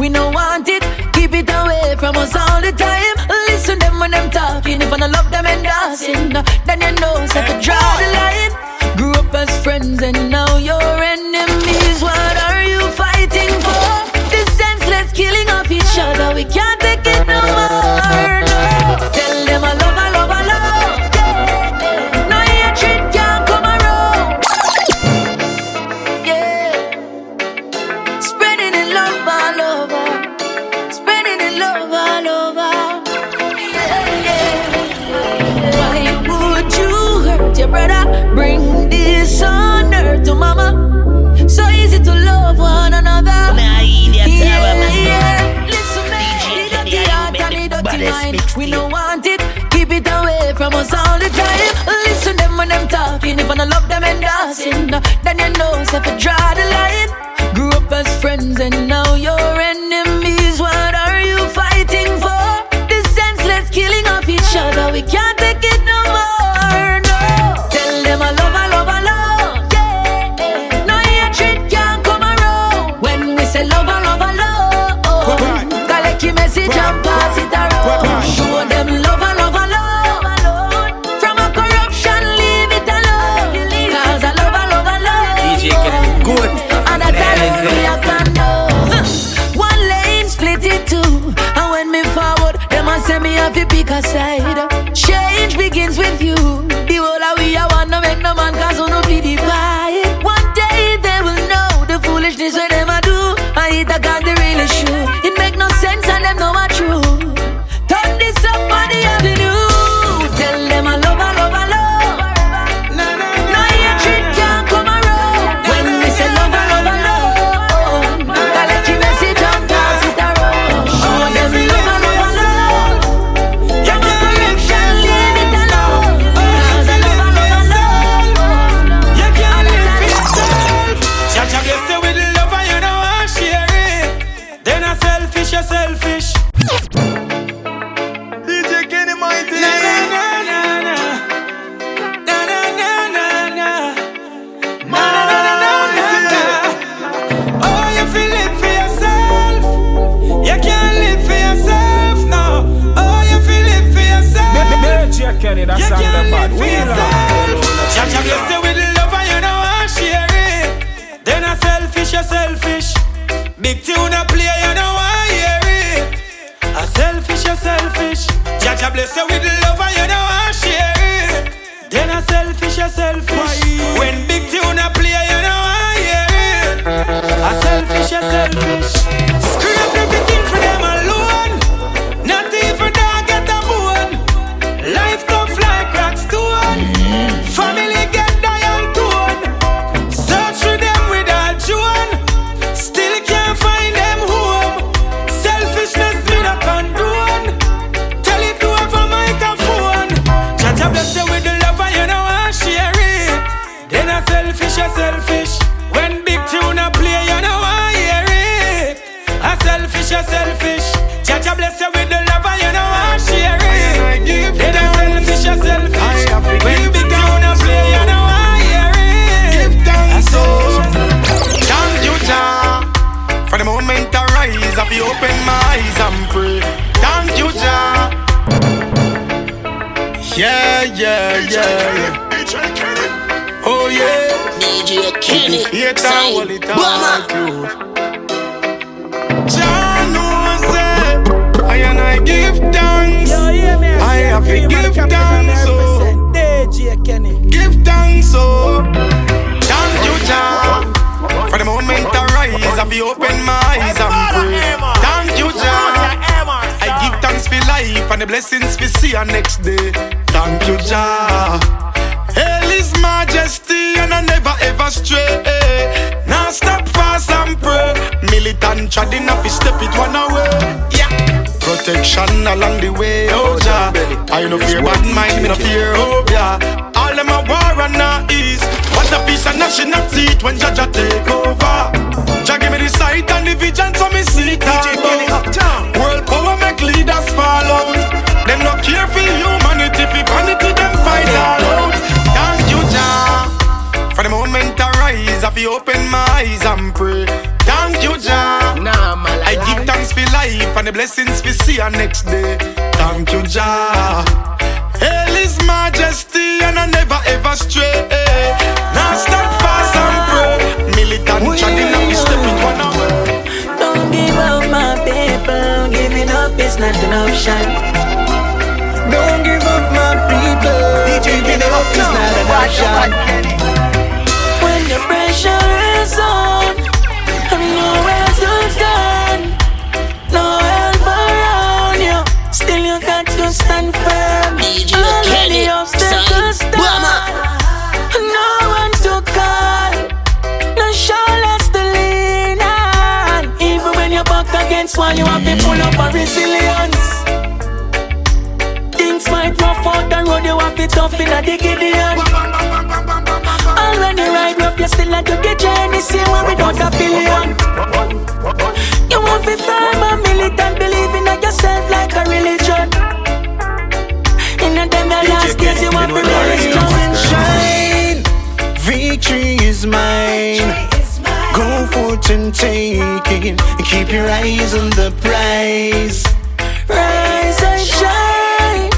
we no want it. Keep it away from us all the time. Listen them when them talking. If I don't love them and dancing, then you know so to draw the line. Grew up as friends and now you're enemies. What are you fighting for? This senseless killing of each other, we can't take it no more. No. Tell them I love, I love, I love. Yeah. No hatred can't come around. Yeah. Spreading in love all over. Spreading in love all over. Yeah, yeah. Why would you hurt your brother? Bring this on earth to mama. So easy to love one another. We don't want it, keep it away from us all the time. Listen them when them talking. If I don't love them and dancing, then you know so to draw the line. Grew up as friends and now you're enemies. What are you fighting for? This senseless killing of each other, we can't take it no more. No. Tell them I love, I love, I love. Yeah. No hatred can't come around. When we say love, I love, I love. Collect your message and pass it around. Show them love, I love, I love. From a corruption, leave it alone. Cause I love, I love, I love. DJ can good. And I tell you we have to know. One lane split it two. And when me forward, them a say me have to pick a side. Change begins with you. The whole of we are one, no make no man cause who no be divided. One day they will know the foolishness where them a do. I hit a cause they really sure. It make no sense and them know what true. Turn this up on the avenue. Tell them I love, I love, I love. No hatred can't come around. When we say love, I love, I love. Collect your message and pass it around. Show them love, I love, I love. From a corruption, leave it alone. Cause I love, I love, I love. You can't live for yourself. Jah bless you with love and you know I share it. Then I selfish, you're selfish. Kenny, that song them bad. Jah bless you with love and you know I share it. Then I selfish, you're selfish. Big tune a play, you know I hear it. I selfish, you're selfish. Jah bless you with love and you know I share it. Then I selfish, you're selfish. When big tune a play, you know I hear it. I selfish, you're selfish. Scrap everything for them alone. Not even dog get a bone. Life tough like rock stone. Family get dial tone. Search for them without Joan. Still can't find them home. Selfishness me not condone. Tell it to over microphone. Jah bless you with the love and you know I share it. Then I selfish, you're selfish. When big tune a play, you know I hear it. I selfish, you're selfish. Jah bless you with the love and you know I share it. Then I selfish, you're selfish. When big tune a play, you know I hear it. Give thanks, oh. Thank you, Jah. For the moment I rise, I be open my eyes and pray. Thank you, Jah. Yeah, yeah, yeah. Oh yeah. DJ Kenny. Here time will it all you. Jah knows it. I give thanks. I have to give thanks, oh. DJ Kenny. Give thanks, oh. Thank you, Jah. For the moment I rise, I be open my eyes and pray. Thank you, Jah. I give thanks for life and the blessings we see on next day. Thank you, Jah. Ellis majesty and I never ever stray. Now stop fast and pray. Militant treading up, step it one away. Yeah. Protection along the way, oh Jah. I no fear bad mind, me no fear, oh yeah. All them a war and not ease. What a piece of national seat when Jah take over. Jah give me the sight and the vision so me see it all. World power make leaders fall out. Them no care for humanity, for vanity them fight all out. Thank you, Jah. For the moment I rise, I feel open my eyes and pray. Thank you, Jah. I give thanks thanks for life and the blessings we see our next day. Thank you, Jah. Hail His Majesty and I never ever stray. Now stand fast and pray. Militant chatting and we step it one away. Don't give up, my people. Giving up is not an option. Don't give up, my people. Giving up is not an option. When the pressure is on, no results gone, no help around you, still you got to stand firm. All the obstacles done, no one to call, no shoulders to lean on. Even when you're back against one, you have to pull up a resilience. Things might rough out the road, you have to tough in a Gideon. And when you ride rough, you still like to get journey, same way without a billion. You want to be firm and militant, believing in yourself like a religion. In the them the last days, you want to be very strong and shine. Victory is mine. Go forth and take it. Keep your eyes on the prize. Rise and shine.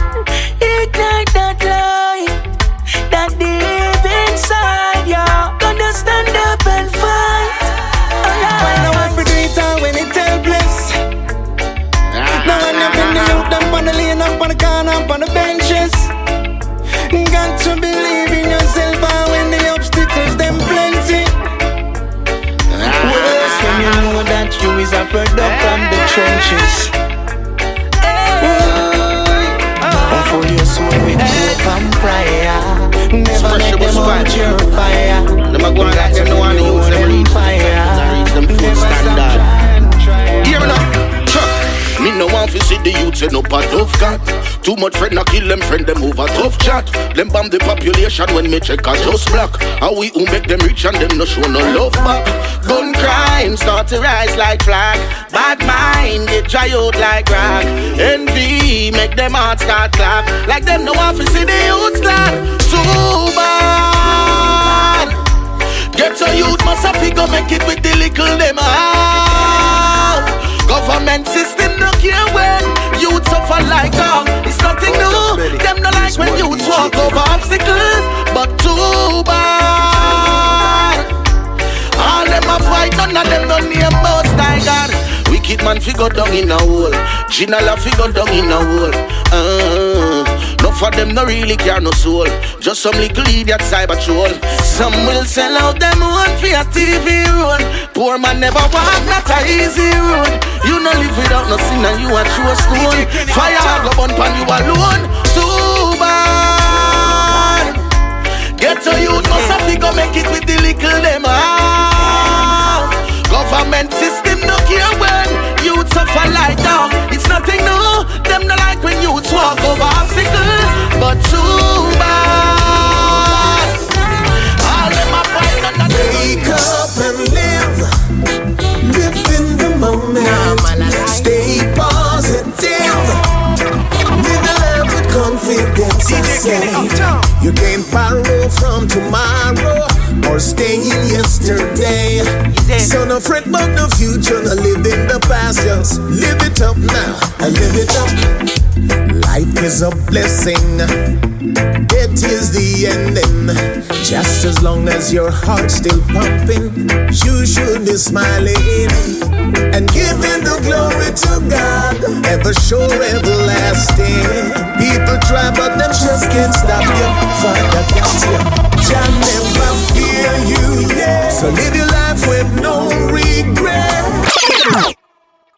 Ignite that light that deep inside you. Gonna stand up and fight. When I want to do it all when it's helpless. Now I'm up in the youth, up on the lane, up on the corner, up on the benches. Got to believe in yourself and when the obstacles them plenty. Worse when you know that you is a product from the trenches. For your soul with hope and prayer. Never let them out your fire. Them a go and like them no one use them reach. Reach them full standard. Hear me now, Chuck. Me no want to see the youths end up a tough cat. Too much friend a kill them friend them over tough chat. Them bomb the population when me check a just black. How we who make them rich and them no show no love back. Gun crime start to rise like flag. Bad mind get dry out like rock. Envy make them heart start clap. Like them no want to see the youths clap. Too bad. Get your youth must have to go make it with the little them out. Government system no care when youth suffer like dog. It's nothing new. Them no like when youth walk over obstacles. But too bad. All them a fight, none of them no name most I God. Wicked man figure down in a hole. Ginjah figure down in a hole. No for them no really care no soul. Just some little idiot cyber troll. Some will sell out them one for a TV role. Poor man never walk, not a easy road. You no live without no sin and you a true stone. Fire go burn pan you alone. Too bad. Get a youth must have to go make it with the little them out. Government system no care when youth suffer like dog. It's nothing new. Them no like when youth walk over obstacles. But too bad. All them a fight under the wake up and live. Live in the moment. Stay positive. Live the life with confidence. I say you can't borrow from tomorrow or stay in yesterday. So no fret about the future, no live in the past. Just live it up now and live it up. Life is a blessing. It is the ending. Just as long as your heart's still pumping, you should be smiling and giving the glory to God, ever sure, everlasting. People try but them just can't stop you. Father got you. Jah never fear you, yeah. So live your life with no regret.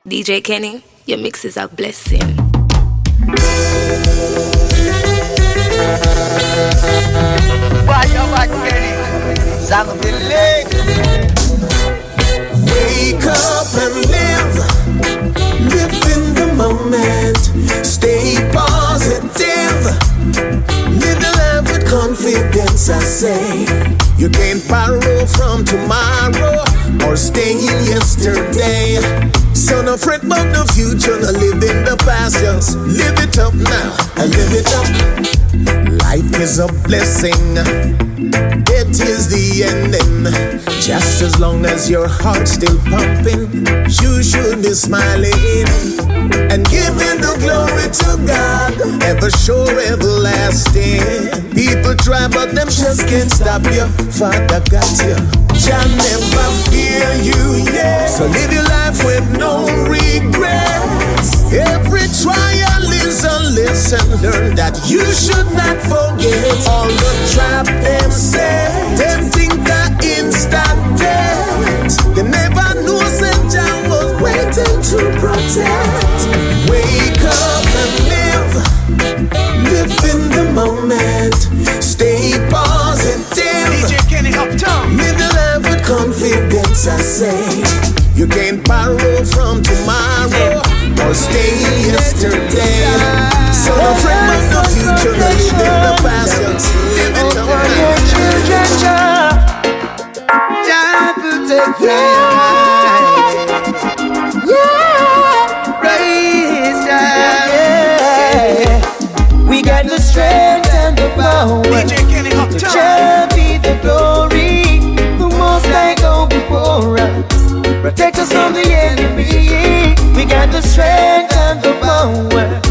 DJ Kenny, your mix is a blessing. Wake up and live. Live in the moment. Stay positive. Live the life with confidence, I say. You can't borrow from tomorrow or stay in yesterday. So no fret about the future, no live in the past. Just live it up now and live it up. Life is a blessing. It is is the ending. Just as long as your heart's still pumping, you should be smiling and giving the glory to God, ever sure, everlasting. People try, but them just can't stop you. Father got you. Jah never fear you, yeah. So live your life with no regrets. Every trial is a lesson learned that you should not forget. All the trap them say, them think the instant death. They never knew that Jah was waiting to protect. Wake up and live in the moment. Stay positive. DJ Kenny Uptown. Live your life with confidence, I say. You can't borrow from tomorrow or stay yesterday. So no friend of the future, no live in the past. Live in the moment. Children, Jah protect you. Praise Jah. We got the strength and the power. DJ Kenny To Uptown. Jah be the glory. The most I go before us. Protect us from the enemy. We got the strength and the power.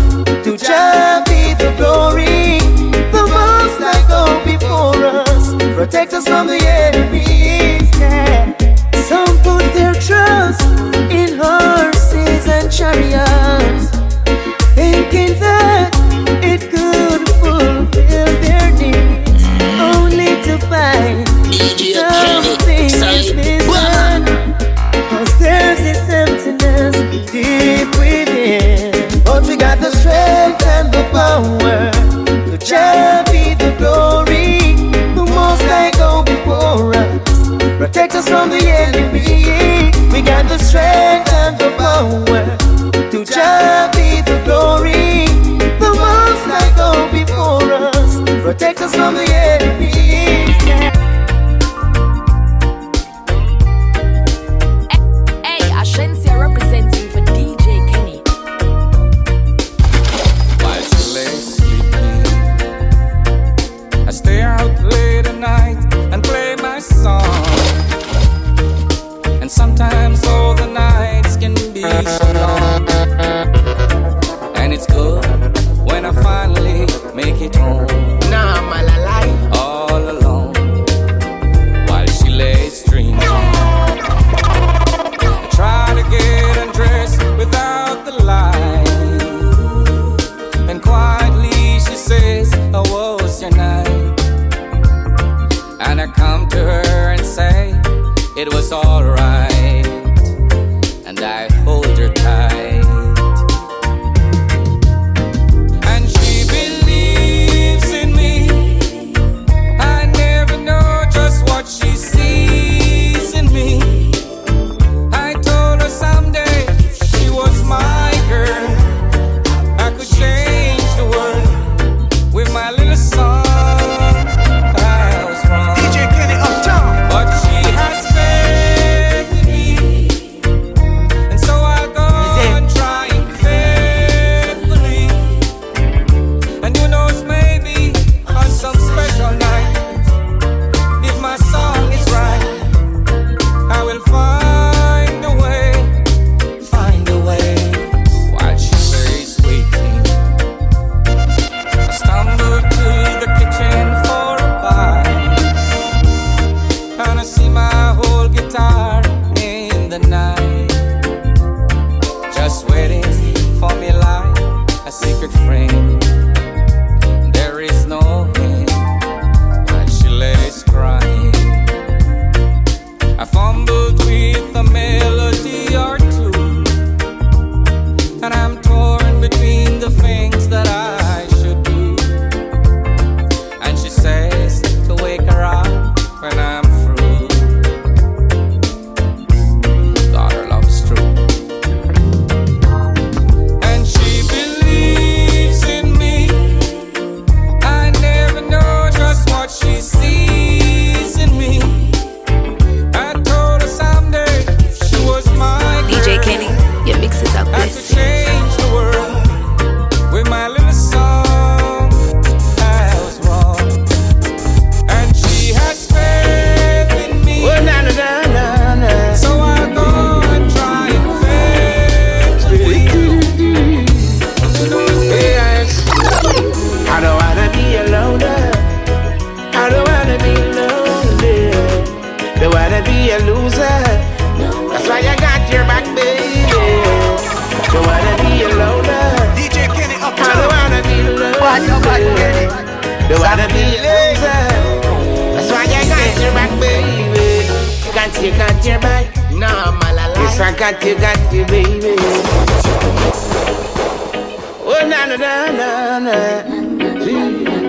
To Jah be the glory. The most I go before us. Protect us from the enemy. Yeah. Some put their trust in horses and chariots, thinking that it could fulfill their needs, only to find something is missing. Cause there's this emptiness deep within. But we got the strength and the power. To Jah be the glory. The most I go before us. Protect us from the enemy. We got the strength and the power. To Jah be the glory. The most I go before us. Protect us from the enemy. Hey, Ashensia representing for DJ Kenny. While she lay sleeping, I stay out late at night and play my song. And sometimes all the nights can be so long. And it's good when I finally make it home. Nah, malalai. All alone while she lays dreaming. I try to get undressed without the light, and quietly she says, "How was your night?" And I come to her and say, "It was alright," and I hold her tight. And she believes in me. I never know just what she sees in me. I told her someday she was my girl, I could change the world with my little song. I was wrong, DJ Kenny Uptown. but she has failed Don't wanna be a loser. That's why I got your back, baby. Got your back. No, malala. Yes, I got you, baby. Oh, na.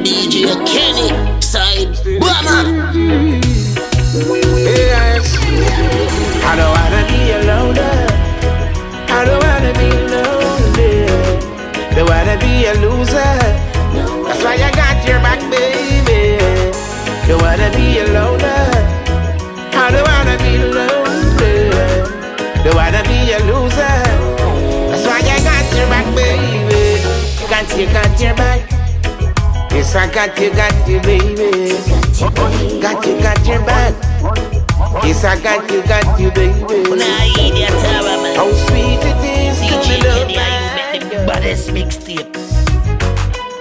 DJ Kenny, side Bama. Yes. I don't wanna be a loner. I don't wanna be lonely. Don't wanna be a loser. That's why I got your back, baby. Don't wanna be a loner. I don't wanna be lonely. Don't wanna be a loser. That's why I got your back, baby. Got your back. Yes, I got you, baby. Got your back. Yes, I got you, baby. How sweet it is to be loved by the baddest mixtape.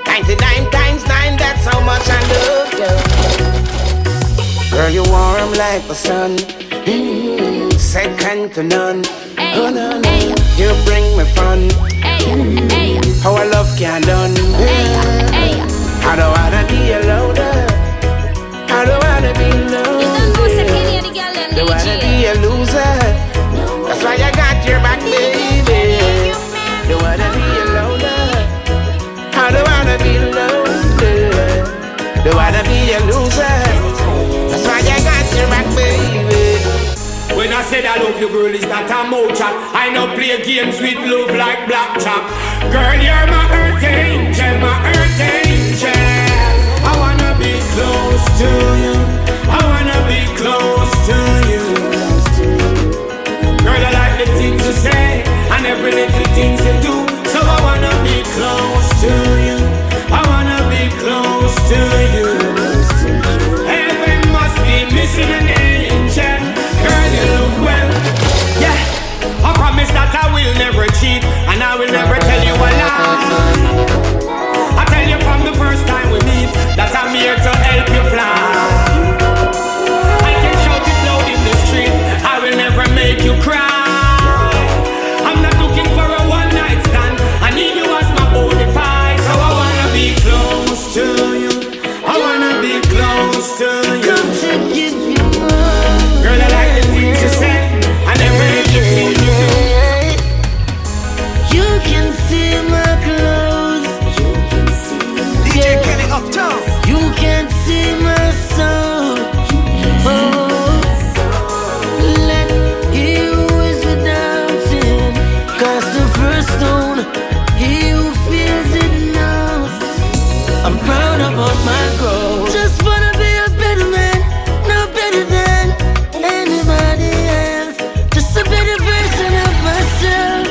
99 times 9, that's how much I love you. Girl, you warm like the sun, second to none. Oh, no. You bring me fun. How I love can done. I don't wanna be a loner. I don't wanna be lonely. Don't wanna be a loser. That's why I got your back, baby. Don't wanna be a loner. I don't wanna be lonely. Don't wanna be a loser. That's why I got your back, baby. When I said I love you, girl, it's not a mouth chat. I know play games with love like blackjack. Girl, you're my earth angel, my earth angel. I wanna be close to you. I wanna be close to you. Girl, I like the things you say and every little things you do. So I wanna be close to you. I wanna be close to you. Heaven must be missing an angel. Girl, you look well. Yeah, I promise that I will never cheat and I will never tell you a lie. I tell you from the first time we meet that I'm here to help you fly. I can shout it loud in the street, I will never make you cry. I'm not looking for a one-night stand, I need you as my bona fide. So I wanna be close to you, I wanna be close to you. Come to give you more. Girl, I like the things you say and every little thing you do. You can see my clothes. DJ Kenny Uptown. You can see my soul. Oh, let you is without sin. Cast the first stone. He who feels it knows. I'm proud about my growth. Just wanna be a better man, no better than anybody else. Just a better version of myself.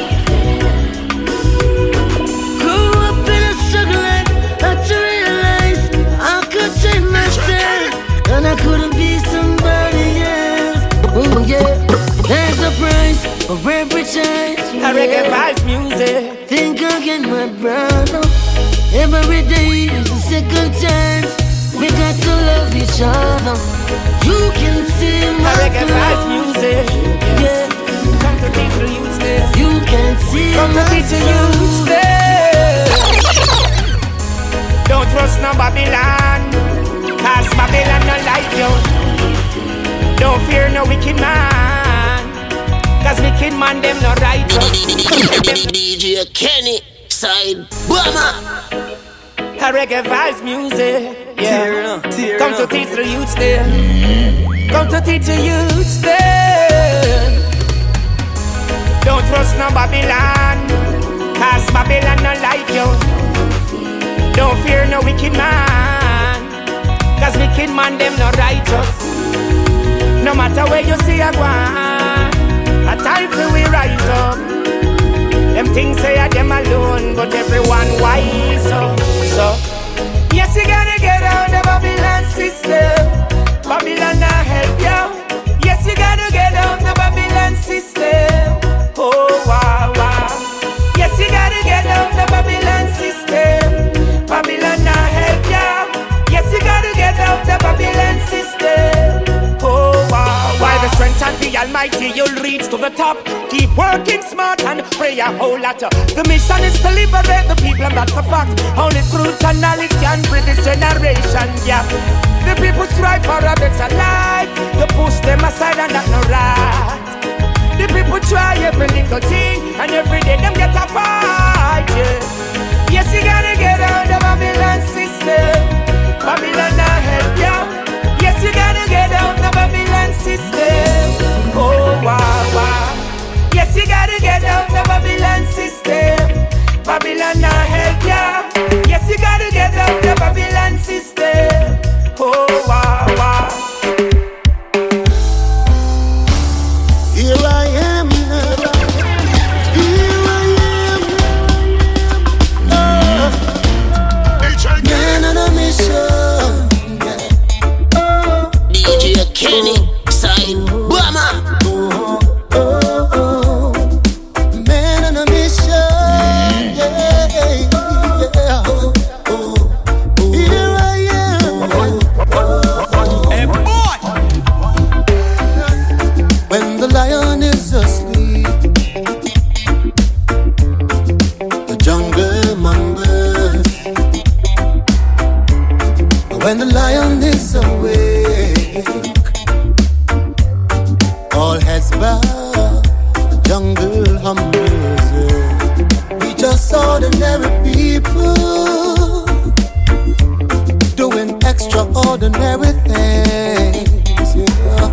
Grew up in a struggle life, not to realize I could change myself and I couldn't be somebody else. Oh yeah, there's a price for every chance. I reggae vibes music. Think I'll get my brother. Every day is a second chance. We got to love each other. You can see my reggae vibes music. Yeah, Come to teach the youth there. you can see Come to my teach the youth there. Don't trust no Babylon, cause Babylon not like you. Don't fear no wicked man, cause wicked man them not righteous. DJ Kenny, side Bama. A reggae vibes music, yeah. Come to teach the youths there. Come to teach the youths there. Don't trust no Babylon, cause Babylon not like you. Don't fear no wicked man, cause wicked man them not righteous. No matter where you see a one, a time for we rise up. Them things say are them alone, but everyone wise up. So, yes, you gotta get out of Babylon system. Babylon not help you. Yes, you gotta get out of Babylon system. Oh, wow, wow. Yes, you gotta get out of Babylon system. Babylon not help you. Yes, you gotta get out of Babylon system. Oh, wow, wow. Why the strength and the Almighty, you'll reach to the top. Keep working smart and pray a whole lot. The mission is to liberate the people, and that's a fact. Only truth and knowledge can bridge this generation gap. The people strive for a better life. You push them aside and that's no right. The people try every little thing, and every day them get a fight, yeah. Yes, you gotta get out of the Babylon system. Babylon not help ya. Yes, you gotta get out of the Babylon system. Oh, wow, wow. Yes, you gotta get out of the Babylon system. Babylon not help ya. Yes, you gotta get out of the Babylon system. Oh, wow, wow. Here I am, here I am, man on a mission. DJ Kenny, side Bama. Man on a mission, yeah. Here I am. Hey boy. When the lion is asleep, the jungle mumbles. When the lion is awake, all heads bow, the jungle humbles. We just ordinary people doing extraordinary things, yeah.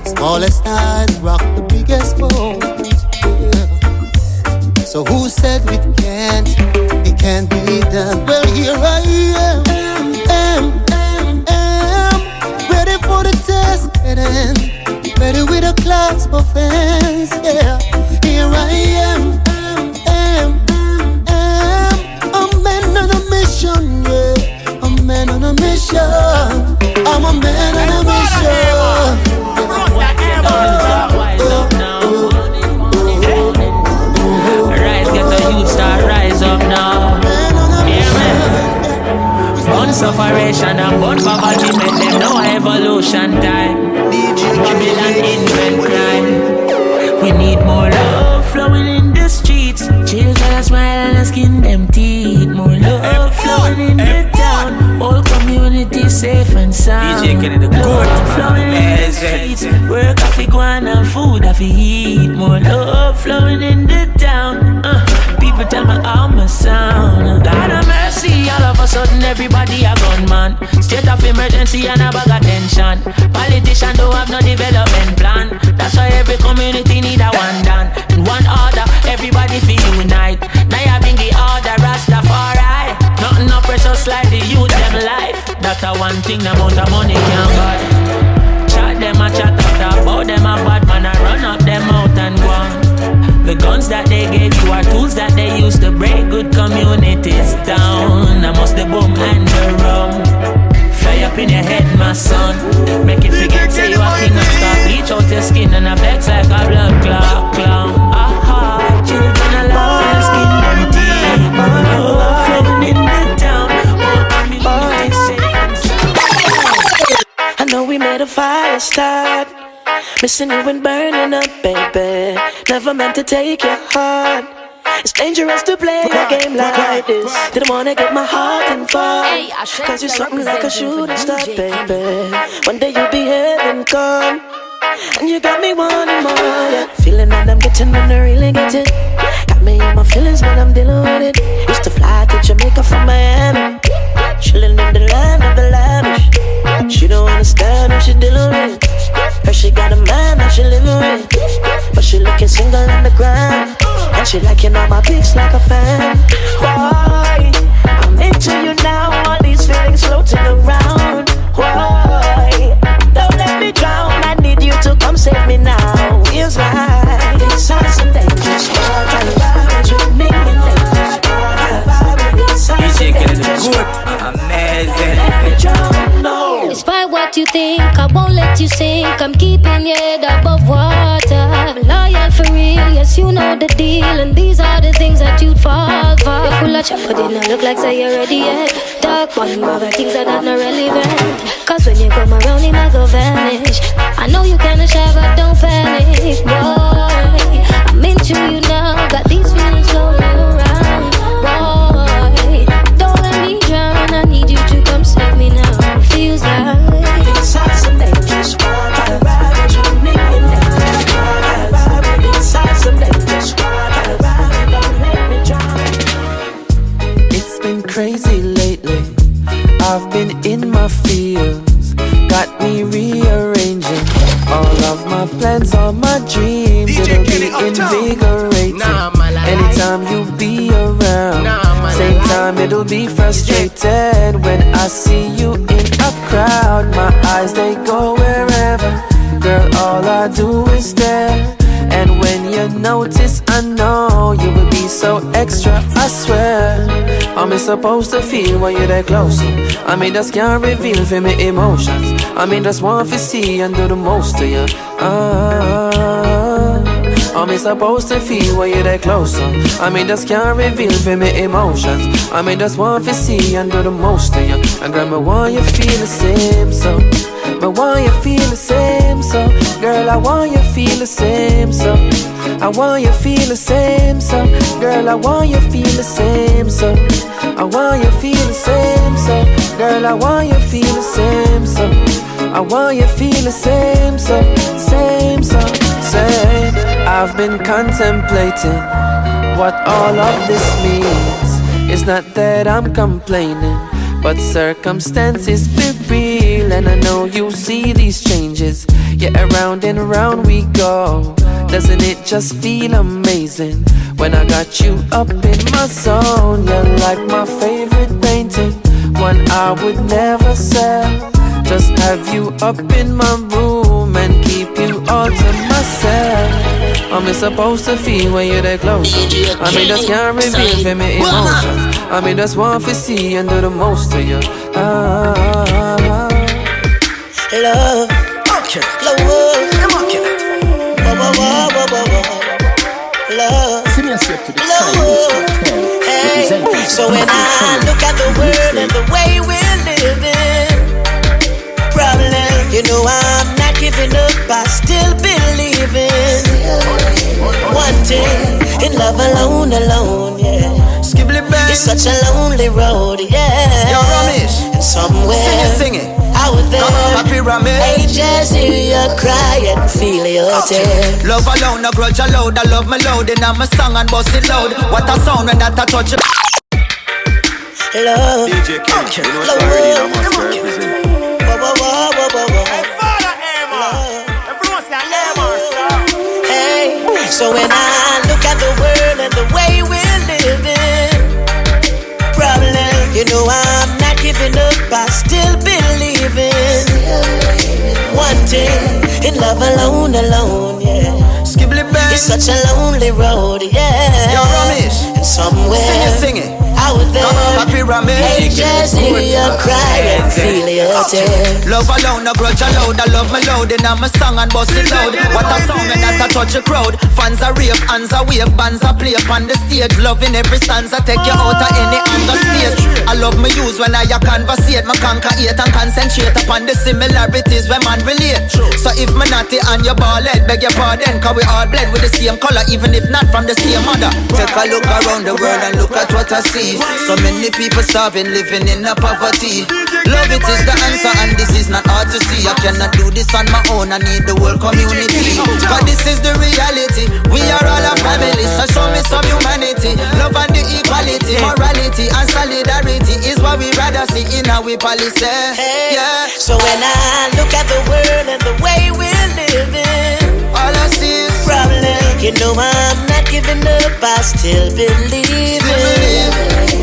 Smallest eyes rock the biggest bones, yeah. So who said it can't be done? Well, here I am, ready for the test, ready with a class of fans, yeah. Here I am, a man on a mission, yeah. A man on a mission. I'm a man on a mission. Rise up now. Rise, get the youth start rise up now. Yeah, man. Born sufferation and born poverty make them know evolution time. Babylon invent crime. We need more love flowing in the streets. Children smile and skin them teeth. More love flowing in the town. All community safe and sound. DJ Kenny the good. Flowing in the streets. Work off the guan and food off the heat. More love flowing in the town. People tell me how my sound. God of mercy, all of a sudden everybody a gunman. State of emergency and a bag of tension. Politicians don't have no development plan. That's why every community need a one done. In one order, everybody feel unite. Now you bring the order, Rastafari. Nothing no precious like the youth them life. That's the one thing the amount of money can buy. Chat them a chat up about them a bad man. I run up them out and go on. The guns that they gave you are tools that they use to break good communities down. I must the boom and the rum. Fly up in your head, my son. Make it forget, say you a king of star. Bleach out your skin and a vex like a blood clown. Aha, children alive and skin them deep. Love flowing in the town. I know we made a fire start. Missing you and burning up, baby. Never meant to take your heart. It's dangerous to play a game like this. Didn't wanna get my heart involved. Cause you're something like a shooting star, baby. One day you'll be heaven come. And you got me wanting more, yeah. Feeling that I'm getting when I really get it. Got me in my feelings when I'm dealing with it. Used to fly to Jamaica from Miami. Chilling in the land of the lavish. She don't understand what she dealing with. Heard she got a man that she living with. But she looking single on the ground. And she liking all my pics like a fan. Why? I'm into you now. All these feelings floating around. Why? Don't let me drown. I need you to come save me now. Feels like these are some dangerous words. I love you with me and dangerous words. DJ Kenny the good. Amazing. Despite what you think, I won't let you sink. I'm keeping your head above water. I'm loyal for real, yes you know the deal. And these are the things that you'd fall for. You're full of chop, but it don't look like say you're ready yet. Dark one, other things that are not relevant. Cause when you come around, him I go vanish. I know you kinda shy, but don't panic, boy. I'm into you now, got these feelings flowing around, boy. Don't let me drown, I need you to come save me now. Feels like inside some dangerous water, ride with me and ride inside some dangerous water, ride, don't let me drown. It's been crazy lately. I've been in my feels, got me rearranging all of my plans, all my dreams. It'll be invigorating anytime you be around. Same time it'll be frustrated when I see you in a crowd. My eyes, they go wherever. Girl, all I do is stare. And when you notice, I know you will be so extra, I swear. I'm supposed to feel when you're that close. I mean, just can't reveal for me emotions. I mean, just want to see and do the most to you. I'm supposed to feel when you're that close. I mean, just can't reveal for me emotions. I mean, just want to see and do the most to you. And girl, me want you feel the same, so. But want you feel the same, so. Girl, I want you feel the same, so. I want you feel the same, so. Girl, I want you feel the same, so. I want you feel the same, so. Girl, I want you feel the same, so. I want you feel the same, so. Same, so. Same. I've been contemplating what all of this means. It's not that I'm complaining, but circumstances be real. And I know you see these changes. Yeah, around and around we go. Doesn't it just feel amazing when I got you up in my zone? You're like my favorite painting, one I would never sell. Just have you up in my room and keep you all to myself. I'm supposed to feel when you're that close. I mean, just can't reveal for me emotions. I mean, just want to see and do the most to you. Love, love, See me a step to the side. hey. So when I look at the world and the way we're living, problem, you know I'm not giving up, I still believing. Wanting in love alone, yeah. Skibbly bang. It's such a lonely road, yeah. Yo, Ramesh, and somewhere sing it. out there, Come on, happy Ramesh. I just hear you cry and feel your tears. Love alone, no grudge allowed. I love me loud, and I'm a song and bust it loud. What a sound when that I touch it. Love, DJ King, you know love, already I must represent. So when I look at the world and the way we're living, problem, you know I'm not giving up, I still believing. Wanting in love alone, yeah. Skibbly bang. It's such a lonely road, yeah. Yo, Ramesh, and somewhere sing it. out there, Come on, happy I Ramesh. just hear you cry and feel your tears. Love alone, no grudge allowed. I love me loud, and I'm a song and bust it loud. What a sound when that I touch a crowd. Fans are rave, hands are wave, bands are play upon the stage. Loving every stanza, take you out of any anger stage. I love me use when I conversate. Me conquer hate and concentrate upon the similarities when man relate. So if me naughty and you ball head, beg your pardon, cause we all blend with the same color, even if not from the same mother. Take a look around the world and look at what I see. So many people starving, living in a poverty. Love it is the answer, and this is not hard to see. I cannot do this on my own, I need the whole community. Cause this is the reality, we are all a family. So show me some humanity, love and the equality. Morality and solidarity is what we rather see in our policy. Yeah. So when I look at the world and the way we're living, all I see is problem, you know I'm not giving up, I still believe in.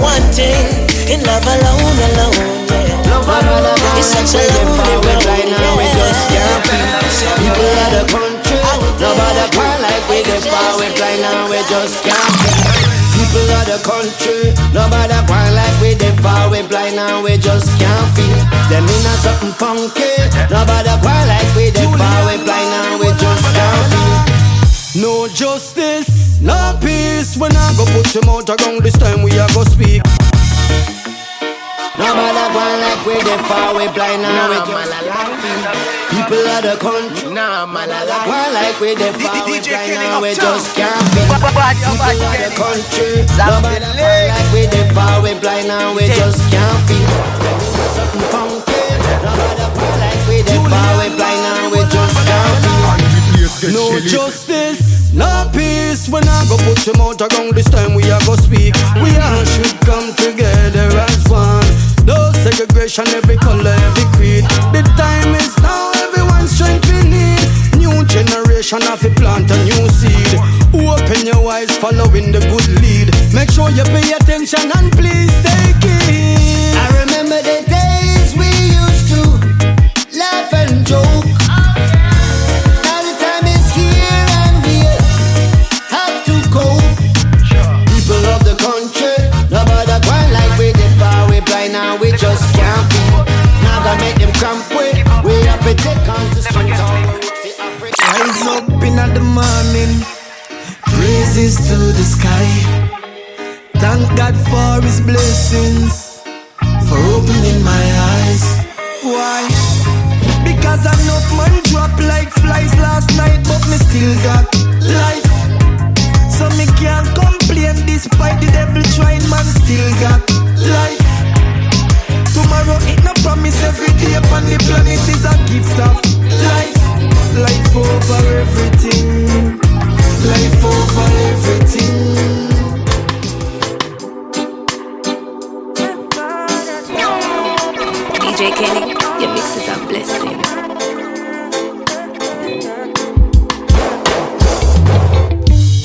Wanting in love alone, yeah. love alone. It's such a lonely road, right now, we just can't feel. People of the country, nobody cry like we get forward right now, we just can't feel. People of the country, nobody cry like we get forward right now, we just can't feel. Them in a something funky, nobody cry like we get forward right now, we just can't feel. No justice, no peace. When I go put your mouth around, this time we are go speak. No matter going like we they far we blind and we just people of the country. Nah, man, going like we they far we blind and we just can't feel. People of the country. No matter going like we they far we blind and we just can't feel. Something funky. No matter going like we they far we blind and we just can't feel. No justice, no peace. When I go put your mouth around this time we are go speak. We all should come together as one. No segregation, every color, every creed. The time is now, everyone's strength we need. New generation of a plant a new seed. Open your eyes, following the good lead. Make sure you pay attention and please take it. I remember the days we used to laugh and joke. Now the time is here and we have to cope. People of the country, nobody going like we did far we blind now we just can't be. Now that make them cramp we have to take on the streets. Rise up in the morning, praises to the sky. Thank God for His blessings, for opening my eyes. Why? Because enough man drop like flies last night, but me still got life. So me can't complain despite the devil trying, man still got life. Tomorrow it no promise, every day upon the planet is a gift of life. Life over everything. Life over everything. DJ Kenny, your mixes are blessing.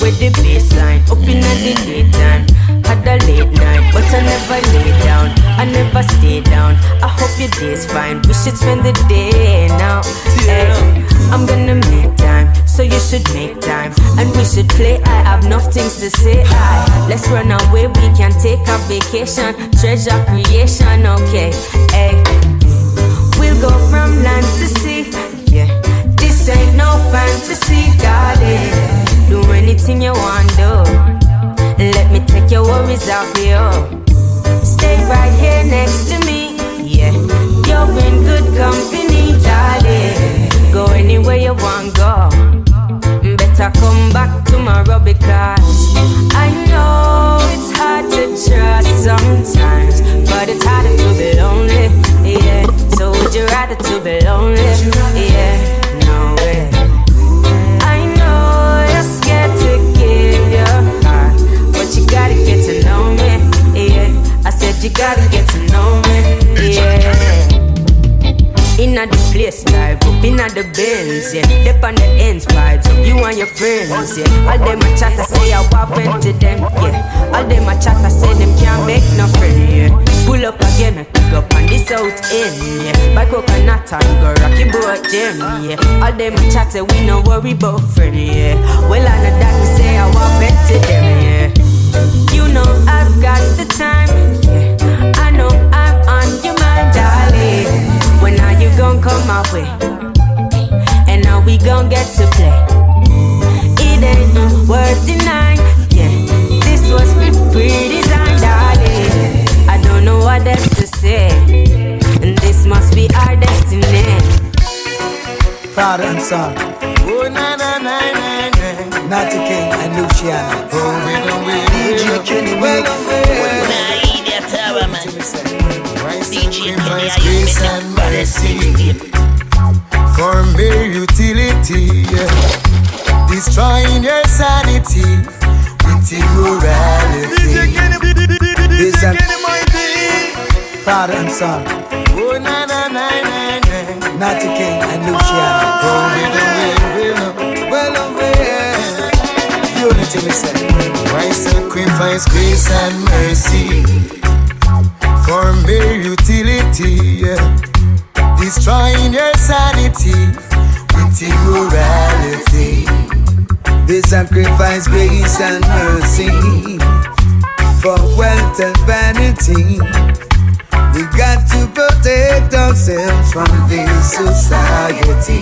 With the baseline, up in the daytime. Had a late night, but I never lay down. I never stay down. I hope your day's fine. We should spend the day now. Hey, I'm gonna make time, so you should make time. And we should play. I have enough things to say. Let's run away, we can take a vacation. Treasure creation, okay. Hey, we'll go from land to sea. Yeah, this ain't no fantasy, darling. Do anything you want, do. Let me take your worries off you. Stay right here next to me. Yeah, you're in good company, darling. Go anywhere you want, go. Better come back tomorrow because I know it's hard to trust sometimes, but it's harder to be lonely. Yeah, so would you rather to be lonely? Yeah, no way. I know you're scared to give your heart, but you gotta get to know me, yeah. I said you gotta get to know me, yeah. Inna the place, drive up inna the Benz, yeah. Dip on the ends, vibes up you and your friends, yeah. All them a chat, I say I went to them, yeah. All them a chat, I say them can't make no friend, yeah. Pull up again, I pick up on the south end, yeah. By coconut and go rocky boat them, yeah. All them a chat, say we no worry about friend, yeah. Well, I know that we say I went to them, yeah. You know I've got the time, yeah. I know I'm on your mind, darling. When are you gon' come my way? And now we gon' get to play. It ain't worth denying, yeah. This was pre-designed, darling. I don't know what else to say, and this must be our destiny. Father and son. Oh, na na na na na. Natty King and Luciano. Oh, we don't DJ Kenny, well, grace and mercy for mere utility, yeah. Destroying your sanity with immorality. Listen, Father and son. Oh, na na na na na. Natty King and Luciano. Oh, well, unity, we say. Why sacrifice grace and mercy for mere utility, yeah. Destroying your sanity with immorality. They sacrifice grace and mercy for wealth and vanity. We got to protect ourselves from this society.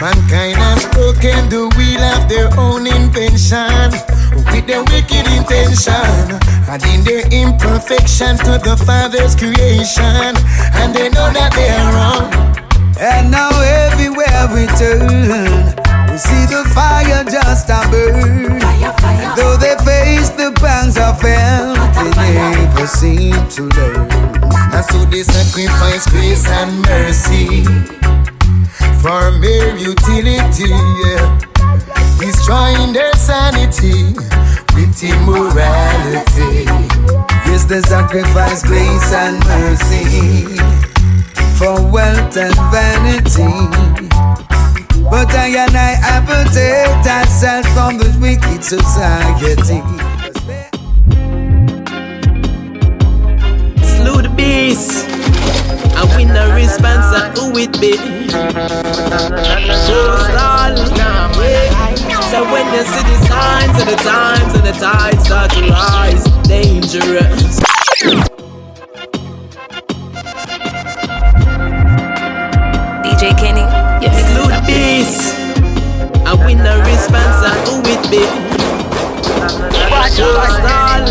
Mankind has broken the wheel of their own invention. with their wicked intention, and in their imperfection to the Father's creation, and they know that they are wrong. And now everywhere we turn, we see the fire just a burn. And though they face the pangs of hell, they never seem to learn. And so they sacrifice grace and mercy for mere utility, destroying their sanity with immorality. Yes, they sacrifice grace and mercy for wealth and vanity. But I and I protect ourselves from this wicked society. Slew the beast, and we no response and who it be. Coastal, so when you see the signs of the times and the tides start to rise, dangerous. DJ Kenny, you Slew the beast, and we no response and who it be. Coastal,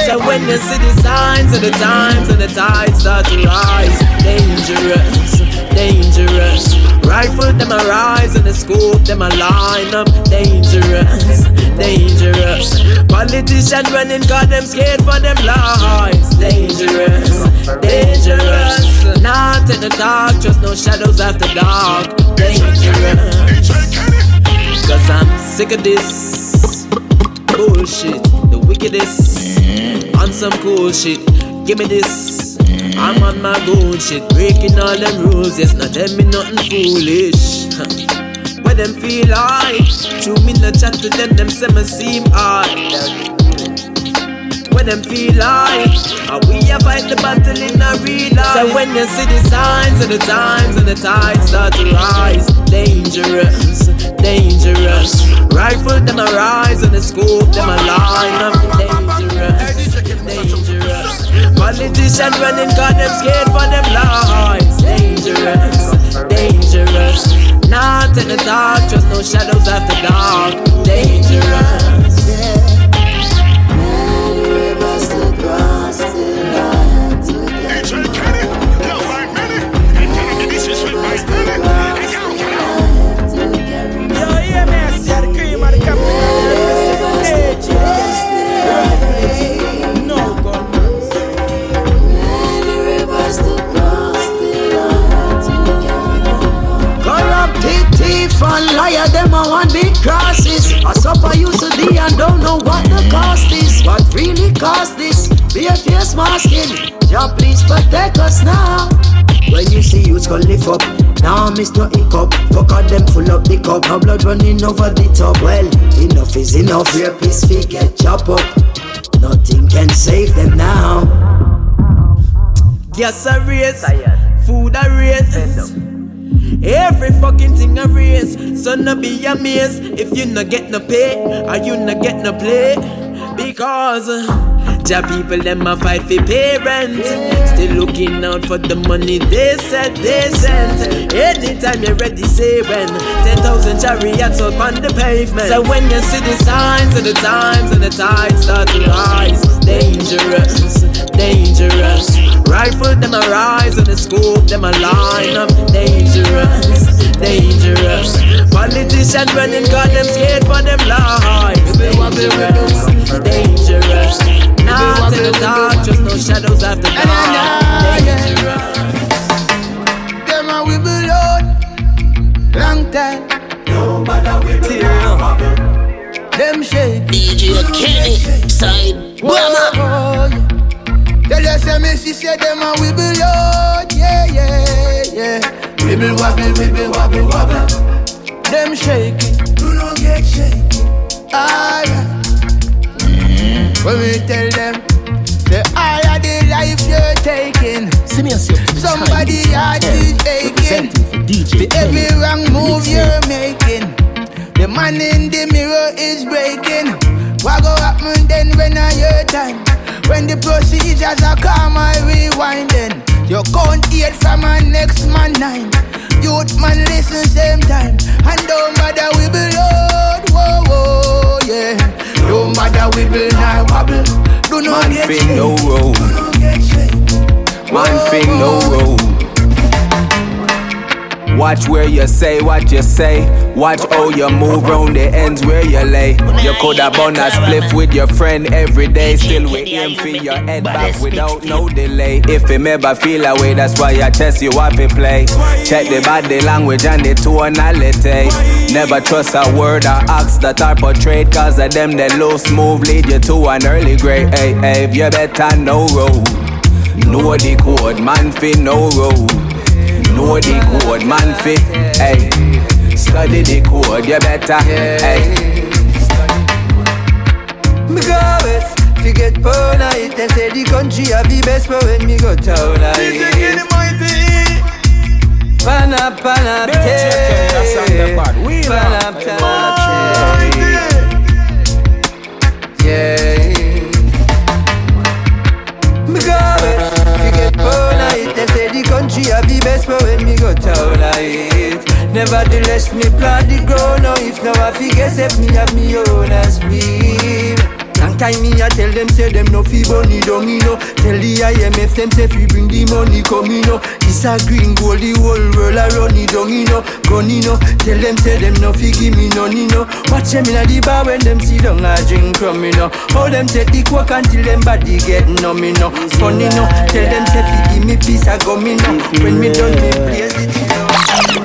so when you see the signs of the times and the tides start to rise, dangerous, dangerous. Rifle them a rise and the scope them a line up, dangerous, dangerous. Politicians running cause them scared for them lives, dangerous, dangerous. Not in the dark, just no shadows after dark, dangerous. Cause I'm sick of this bullshit, the wickedest, on some cool shit. Give me this, I'm on my goon shit, breaking all them rules. Yes, not tell me nothing foolish. Where them feel like, true me no chat to them, them say me seem hard. Where them feel like, how we a fight the battle in a real life. So when you see the signs of the times and the tides start to rise, dangerous, dangerous. Rifle them a rise and the scope them a line up, dangerous, dangerous. Politicians running cause them scared for them lives, dangerous, dangerous. Not in the dark, just no shadows after dark, dangerous. And liar, them a want big crosses. I suffer you today and don't know what the cost is. What really cost this? Be a face masking. Jah please protect us now. When you see youths gon' lift up, now miss no hiccup. Fuck out them full up the cup, now blood running over the top. Well, enough is enough, rapists feet get chop up. Nothing can save them now. Gas a race, food a race. Every fucking thing a race, so no be amazed if you no get no pay or you no get no play. Because Jah people them a fight for parents, still looking out for the money they said they sent. Anytime you're ready, say when 10,000 chariots up on the pavement. So when you see the signs of the times and the tides start to rise, dangerous, dangerous. Rifle them a rise and the scope them a line up, dangerous, dangerous. Politicians running cause them scared for them lives, dangerous, dangerous. Not in the dark, just no shadows after dark, dangerous. Them a wibble out, long time. Nobody wibble out. Them shake. DJ Kenny, side Bama. Tell us she said them a wibble out, yeah, yeah, yeah. Wibble wobble, wibble wobble wobble. Them shaking, do not get shaky. Ah, yeah. When we tell them, say I are the life you're taking. Somebody heart is aching. For every wrong move you're making, the man in the mirror is breaking. What go happen then when I your time? When the procedures are calm, I rewinding. You count 8 from my next man 9. Youth man listen same time. And don't bother we below, whoa, whoa, yeah. bother wibble nor wobble. Do not get Man fin no road. Man fin no road. Watch where you say what you say. Watch how you move round the ends where you lay. You coulda bun a spliff with your friend every day. Still we aim for your head back without no delay. If him ever feel away, that's why your chest you have to play. Check the body language and the tonality. Never trust a word or acts that are portrayed. Cause of them that loose move lead you to an early grave. Hey, hey, you better know road. Know the code, man fit no road. Know the code, man fit, hey. Study the code, you better, hey. Me go west, fi get pound night. They say the country have the best, but when me go town night. Pana, pana, yeah. Me go west, fi get pound night. They say the country have the best, but when me go town night. Nevertheless, me plant the ground. Now if now I figure if me have me own as speed. Long time me I tell them say them no fi bunny down you know. Tell the IMF them say fi bring the money come you know. This a green gold the whole world a run it down you know. Gun you know. Tell them say them no fi give me none you know. Watch them inna the bar when them sit down a drink from you know. How them take the coke until them body get numb you know. Funny you know. Tell them say fi give me piece of gum you know. When me done me place it you know.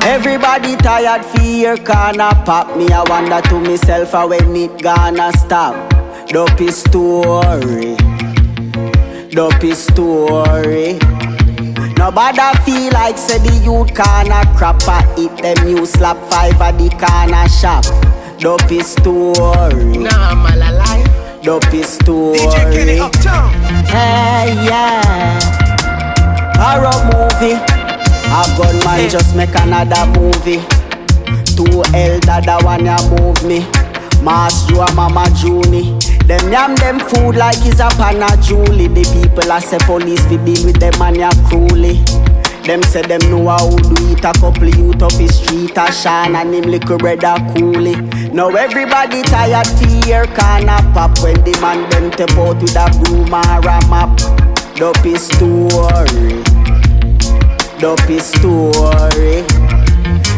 Everybody tired for your corner pop. Me I wonder to myself when it gonna stop. Dopey story. Dopey story. Nobody feel like say the youth corner crapper. Eat them you slap 5 at the corner shop. Dopey story. Nah, man, I lie. Dopey story. DJ Kenny Uptown. Hey, yeah. Horror movie. A gunman just make another movie. 2 elder, the one ya move me. Mass you and Mama Junie. Them yam them food like it's a pan of Julie. The people a say police we deal with them and ya cruelly. Them say them know how do it. A couple youth up the street a Sean and him little brother Coolie. Now everybody tired fear corner pop. When the man them tap out with a broom or a map. Dopey story. Dopey story.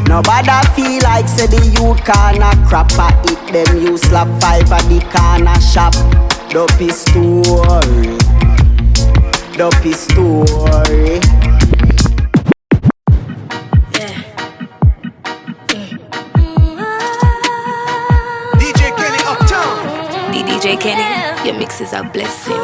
Nobody feel like say the youth corner crapper. Eat them you slap 5 at the corner shop. Dopey story. Dopey story. DJ Kenny Uptown. DJ Kenny, your mixes are blessing.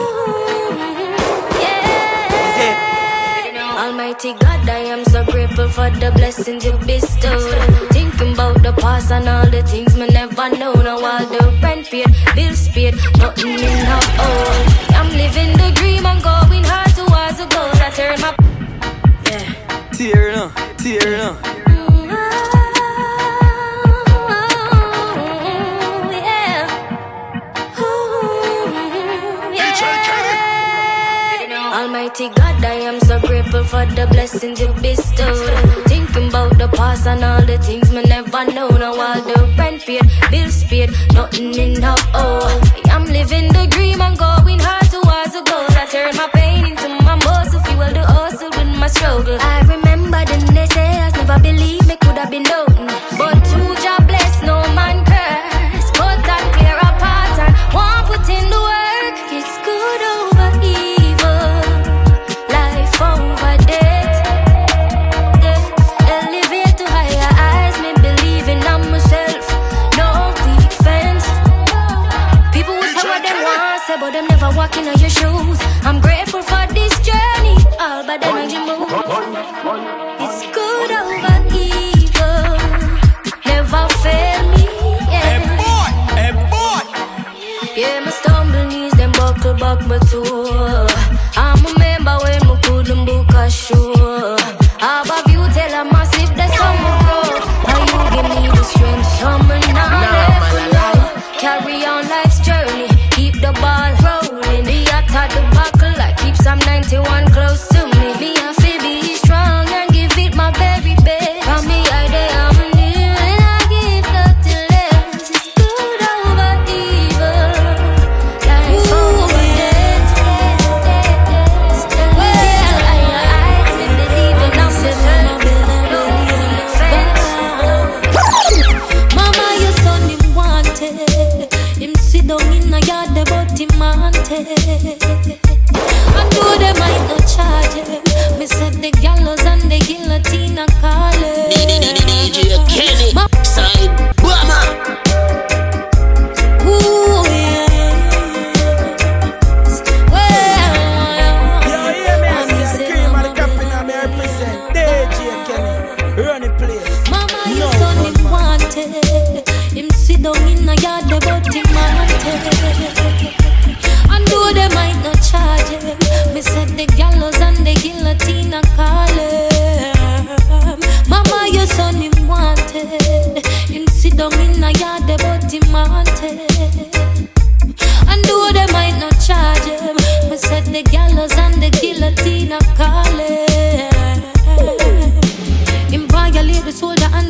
Almighty God, I am so grateful for the blessings you bestowed. Thinking about the past and all the things me never know. Now all the rent paid, bills paid, nothing in the old. I'm living the dream and going hard towards the goal. I turn my tear no, tear no. Almighty God, I am so grateful for the blessings you bestowed. Thinking about the past and all the things me never know. Now all the rent paid, bills paid, nothing in the old. I'm living the dream and going hard towards the goal. I turn my pain into my muscle, fuel the hustle with my struggle. I remember the naysayers never believed me could have been done. But through Jah bless, no man curse. Cut and clear apart and one put in the work. It's good over evil, life over death. Elevate to higher heights, me believing on myself. No weak fence. People will say what they want, say, but them never walking on your shoes. I'm grateful for this journey, all by the energy move. It's good over evil, never fail me. Yeah. Hey boy. Yeah, my stumble knees, them buckle back my toe. I remember when we couldn't book a show. How about you tell a massive that someone grow? How you give me the strength, someone now carry on life's journey, keep the ball rolling. The attack the buckle, I keep some 91 close to me. Me and Phoebe strong,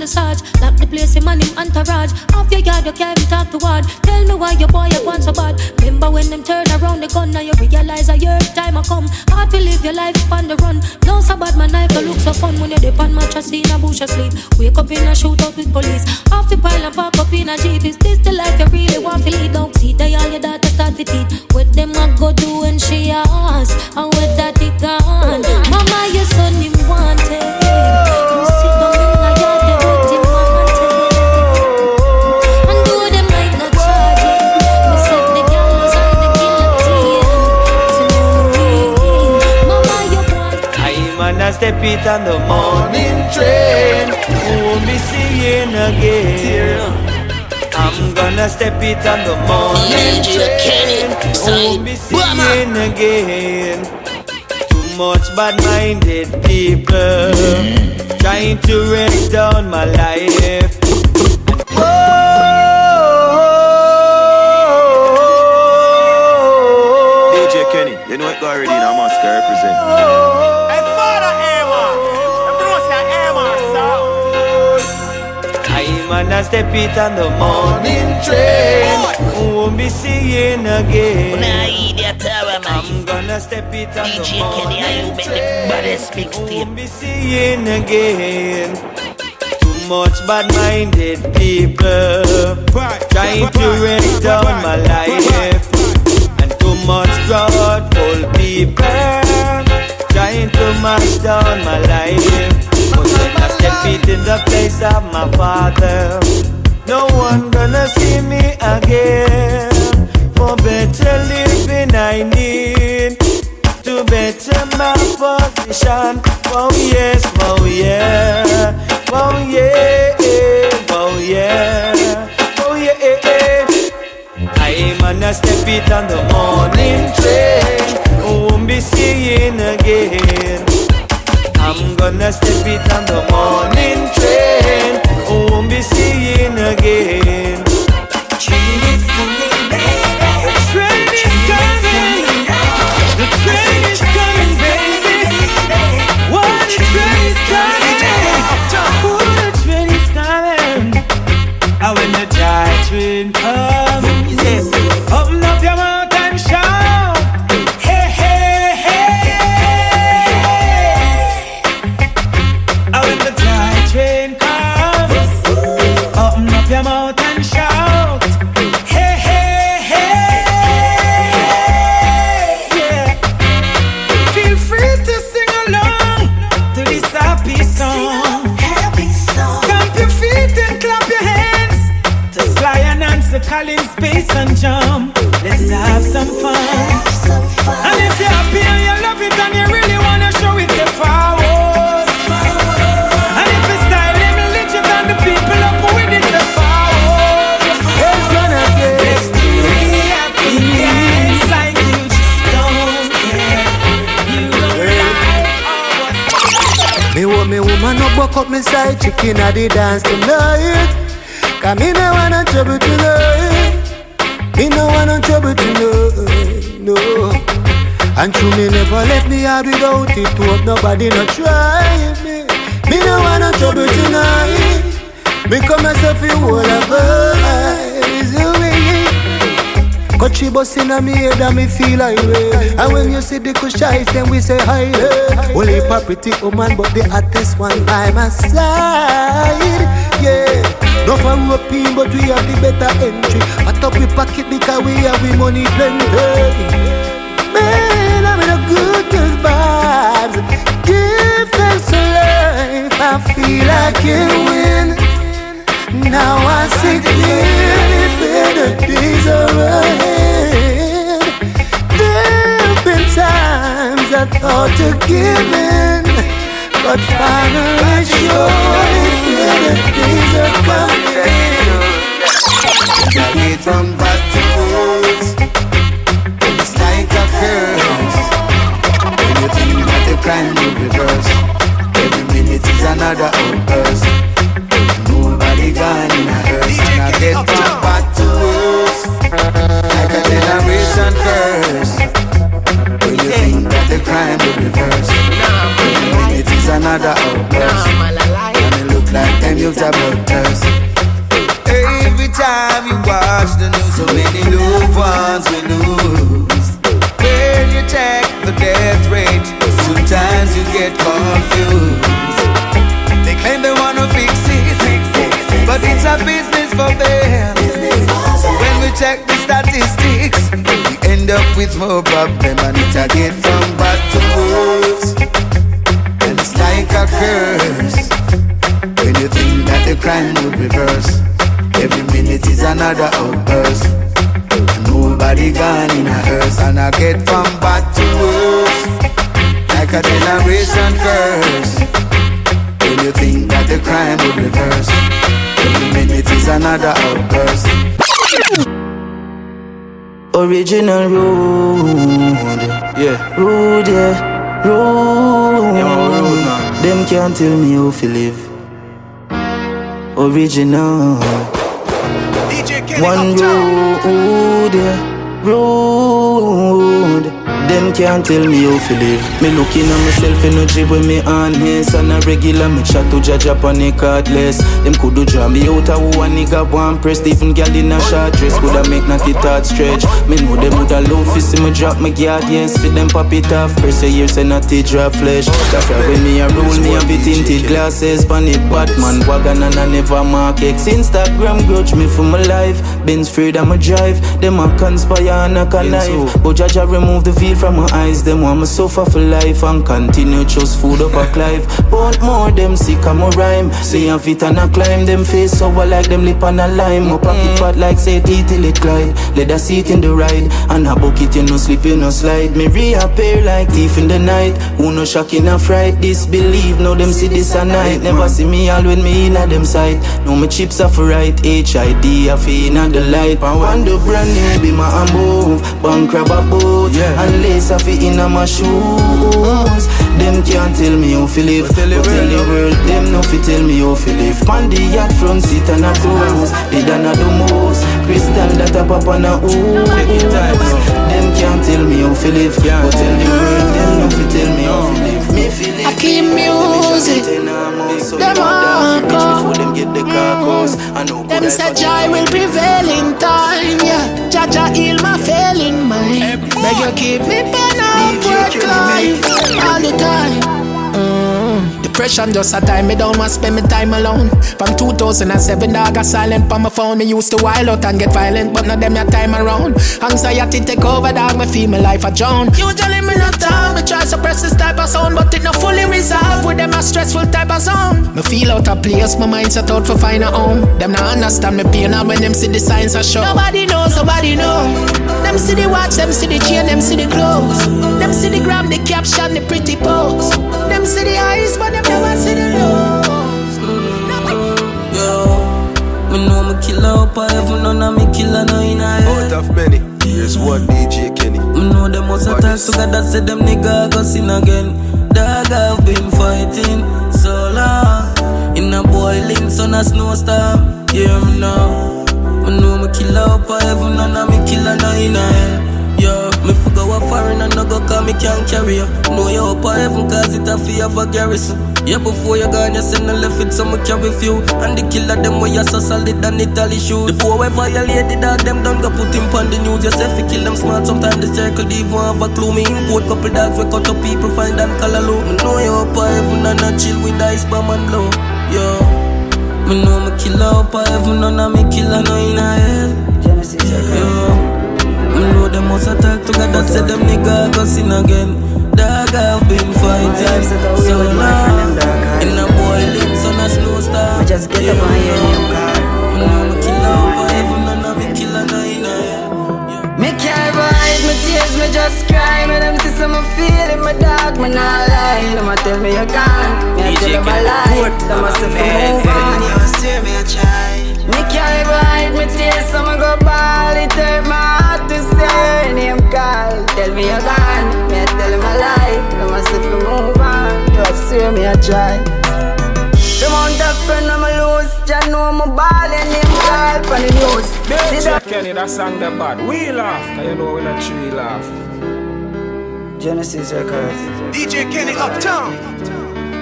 massage. Lock the place, him and him entourage. Off your yard, you can't even talk to word. Tell me why your boy you want so bad. Remember when them turn around the gun, now you realize a year time I come. Hard to live your life on the run. No so bad, my knife don't look so fun. When you dip on mattress in a bush asleep. Wake up in a shootout with police. Off the pile and park up in a jeep. Is this the life you really want to lead? Don't see they all your daughter start to teach. What them a go do when she ask? And what that it gone? Mama, your son him wanted. You sit down in the yard, they put him wanted. And do them like no charging. Me said the girl was on the guillotine. So now me, Mama, you want. I'm on a step it on the morning train. Won't be seeing again. I'm gonna step it on the morning train. Won't be seeing again. Too much bad-minded people trying to wreck down my life. DJ Kenny, you know it go already in a mask represent. Hey, Father Emma, everyone say Emma, I'm gonna step it on the morning train. Won't be seeing again. I'm gonna step it on the morning train. Won't be seeing again. Too much bad-minded people trying to wreck down my life. And too much thoughtful people trying to mash down my life. But when I step it in the place of my father, no one gonna see me again. For better living I need to better my position. Oh yes, oh yeah, oh yeah, oh yeah, oh yeah. I'm gonna step it on the morning train. Won't be seeing again. I'm gonna step it on the morning train. Won't be seeing again. The train is coming, baby. The train is coming. The train is coming, baby. What the train is coming. Oh, the train is coming. And when the Jah train comes, open up your mouth and shout. Hey, hey, hey. And when the Jah train comes, open up your mouth and shout. Hey, hey, hey. Yeah. Feel free to sing along to this happy song. Stamp your feet and clap your hands to Sly and Nancy Collins, Space and Jump. Let's have some fun. And if you're happy and you love it and you really wanna show it, you forward. And if it's styling, legit and the people up with it, you forward. Hezron again. Let's do the happy dance like you just don't care. You don't like Me want me woman up, buck up me side chicken at the dance tonight. Cause me no want no trouble tonight. Me no want no trouble tonight, no. And true me never left me out without it. Hope nobody no try me. Me no want no trouble tonight. Me come myself in all of eyes away. Got she bustin' on me head and me feel like way. And when you see the kush eyes, then we say hi. Only a pretty woman, but the hottest one by my side. Yeah. No for roping, but we have the better entry. Pat up we pocket because we have the money plenty. Man, I'm in a good vibes. Give thanks to life. I feel I can win. Now I see clearly better days are ahead. There've been times I thought to give in, but finally surely better days are coming. Got me from bad to worse. It's like a curse. When you think that the crime will reverse, every minute is another outburst. Nobody gone in a hearse, and I get from bad to worse, like a generation curse. When you think that the crime will reverse, every minute is another outburst. And it look like them youth are bloodthirst. Every time you watch the news, so many loved ones we lose. When you check the death rate, sometimes you get confused. They claim they wanna fix it, but it's a business for them. When we check the statistics, we end up with more problem, and it's a get from bad to worse. And it's like a curse when you think that the crime would reverse. Every minute is another outburst, and nobody gone in a hearse. And I get from bad to worse, like a generation curse. When you think that the crime would reverse, every minute is another outburst. Original road, yeah, road, yeah, road. Yeah, man, road, man. Them can't tell me how to live. Original. One road, yeah, road. Them can't tell me how to live. Me looking at myself in a jib with me honest. And a regular me chat to Jah on a cardless. Them coulda draw me out of who a nigga one press. Even girl in a short dress coulda make natty thought stretch. Me know them woulda love to see me drop my guard, yes. Fit them pop it off, press a year say natty drop flesh. That's why when me a roll me a bit tinted glasses. Pan it Batman wagon and I never mark X. Instagram grudge me for my life. Benz freedom I drive. Them a conspire and a connive. But Jah remove the veil from my eyes. Them want me suffer for life and continue just food up a clive. But more them sick and more rhyme. Say a fit and a climb. Them face sour like them lip and a lime. My pocket fat like say teeth till it glide. Let us seat in the ride. And a bucket you no slip you no slide. Me reappear like thief in the night. Who no shock in a fright. Disbelieve now them see this a night. Never see me all when me in a them sight. Now my chips are for right. HID a fee in a the light. And the brand new be my move. Bank crab a boat. And lace a fit in a my shoes. Them can't tell me how to live. But tell the world them no fi tell me how to live. Man the yacht front seat and a cruise. They done a do moves. Crystal that a pop and a ooh. Them can't tell me how to live. But tell the world them no fi tell me how to live. Me feel it. I keep music. Them all go. Them get the carcass. Them say joy will prevail in time. Yeah, Jah heal my failing mind. Beg you keep me pen up work life all the time. Depression just a time me don't want spend me time alone. From 2007 dog a silent on my phone. Me used to wild out and get violent, but not them your time around. Anxiety take over dog, me feel my life a drown. Usually me not down, me try suppress this type of sound, but it not fully resolved with them a stressful type of sound. Me feel out of place, my mind set out for find a home. Them not understand me pain and when them see the signs I show. Nobody knows, nobody know. Them see the watch, them see the chain, them see the clothes. Them see the gram, the caption, the pretty pose. Them see the eyes, but them never see the nose. Yo, me know me killer up a heaven, none of me killer no in a head. Out of many, here's one DJ Kenny. Me know them must attack together, say them nigga go sin again. Dog I've been fighting so long in a boiling sun a snowstorm. Hear me now. Me know me killer up a heaven, none of me killer no in a hell. Yo, me forgot what foreign and no go cause me can't carry you. Know you up a heaven cause it a fear for garrison. Yeah, before you gone you send a left it so me carry few. And the killer them way you so solid and Italy shoes. The boy where violate the dog them done go put him on the news. You say fi kill them smart sometimes the circle even have a clue. Me import couple dogs we cut up people find them color low. Me know you up a heaven and not chill with ice bomb and blow. Yo, me know me killer up a heaven none of me killer no in a hell. Yo, me know them must attack together, say them nigga go sin again. Dog I've been fighting so long in a boiling sun a snowstorm. Just get up on your new car. Me know me killer over heaven and I me killer no in a hell. Me can't hide my tears, me just cry. Me them see some feel in my dog, me not lie. Them a tell me you're gone, me a tell them a lie. Them a say for move on. You see me a try. Me can't hide my tears, so me go ball. It hurt my heart to say your name call. Tell me you're gone, me a tell them a lie. Them a say for move on. You see me a try. The amount of friend I'm a lose, just know I'm a ball and name call for the news. See that? Kenny, that song that bad. We laugh, cause you know we not true laugh. Genesis Records. DJ Kenny Uptown.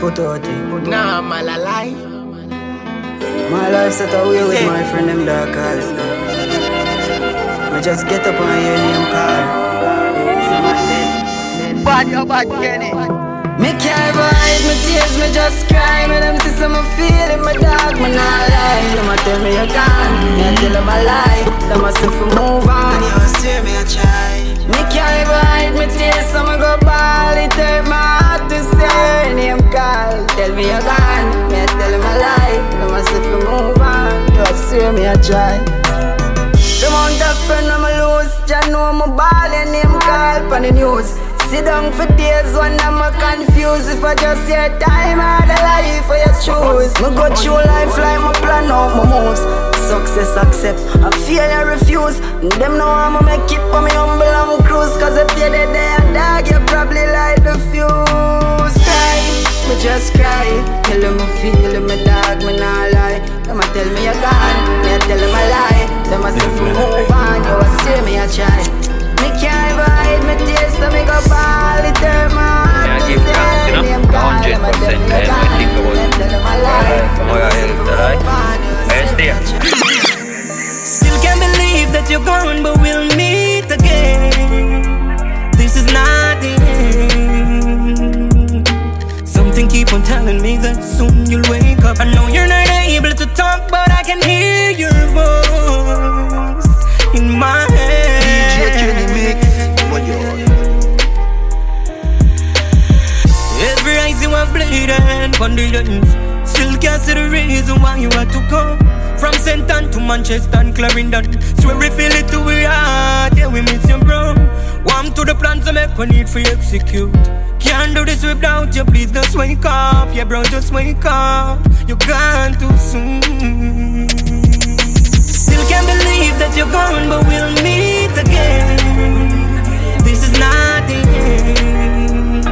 Protoje. Nah, man, I lie. My life set away with my friend them dark cause I just get up and hear name call. Bad, you bad, Kenny. Me can't hide my tears, me just cry. Me them see some feeling, my dog, me not lie. Them a tell me you gone, me a tell them a lie. Them a say for move on, you a see me a try. Me can't hide my tears, so me go ball. It hurt my heart to say name call. Tell me you gone, me a tell them a lie. Them a say for move on, you a see me a try. The amount of friend I'm a lose, just know I'm a ball and name call on the news. Sit down for days when I'm confused. If I just hear time or the life for your choose. Me go through life like my plan out my moves. Success accept, I failure refuse. Them know I'ma make it for me humble and cruise. Cause if you're the day a dog, you probably light the fuse. Cry, me just cry. Tell them I feel me dog, me not lie. Them a tell me you're gone, me a tell them a lie. Them a say for move on, you a see me a try. Me can't hide my tears, so me go ball. It hurt my heart to say name call. 100% I think about Still can't believe that you're gone, but we'll meet again. This is not the end. Something keep on telling me that soon you'll wake up. I know you're not able to talk, but I can hear your voice in my head. Every eyes you have bleed and condolence. Still can't see the reason why you had to go from St. Ann to Manchester and Clarendon. Swear we feel it to we heart. Yeah, we miss you, bro. Warm to the plans I make we need for you execute. Can't do this without you, please just wake up. Yeah, bro, just wake up. You're gone too soon. Still can't believe that you're gone, but we'll meet again. This is not the end.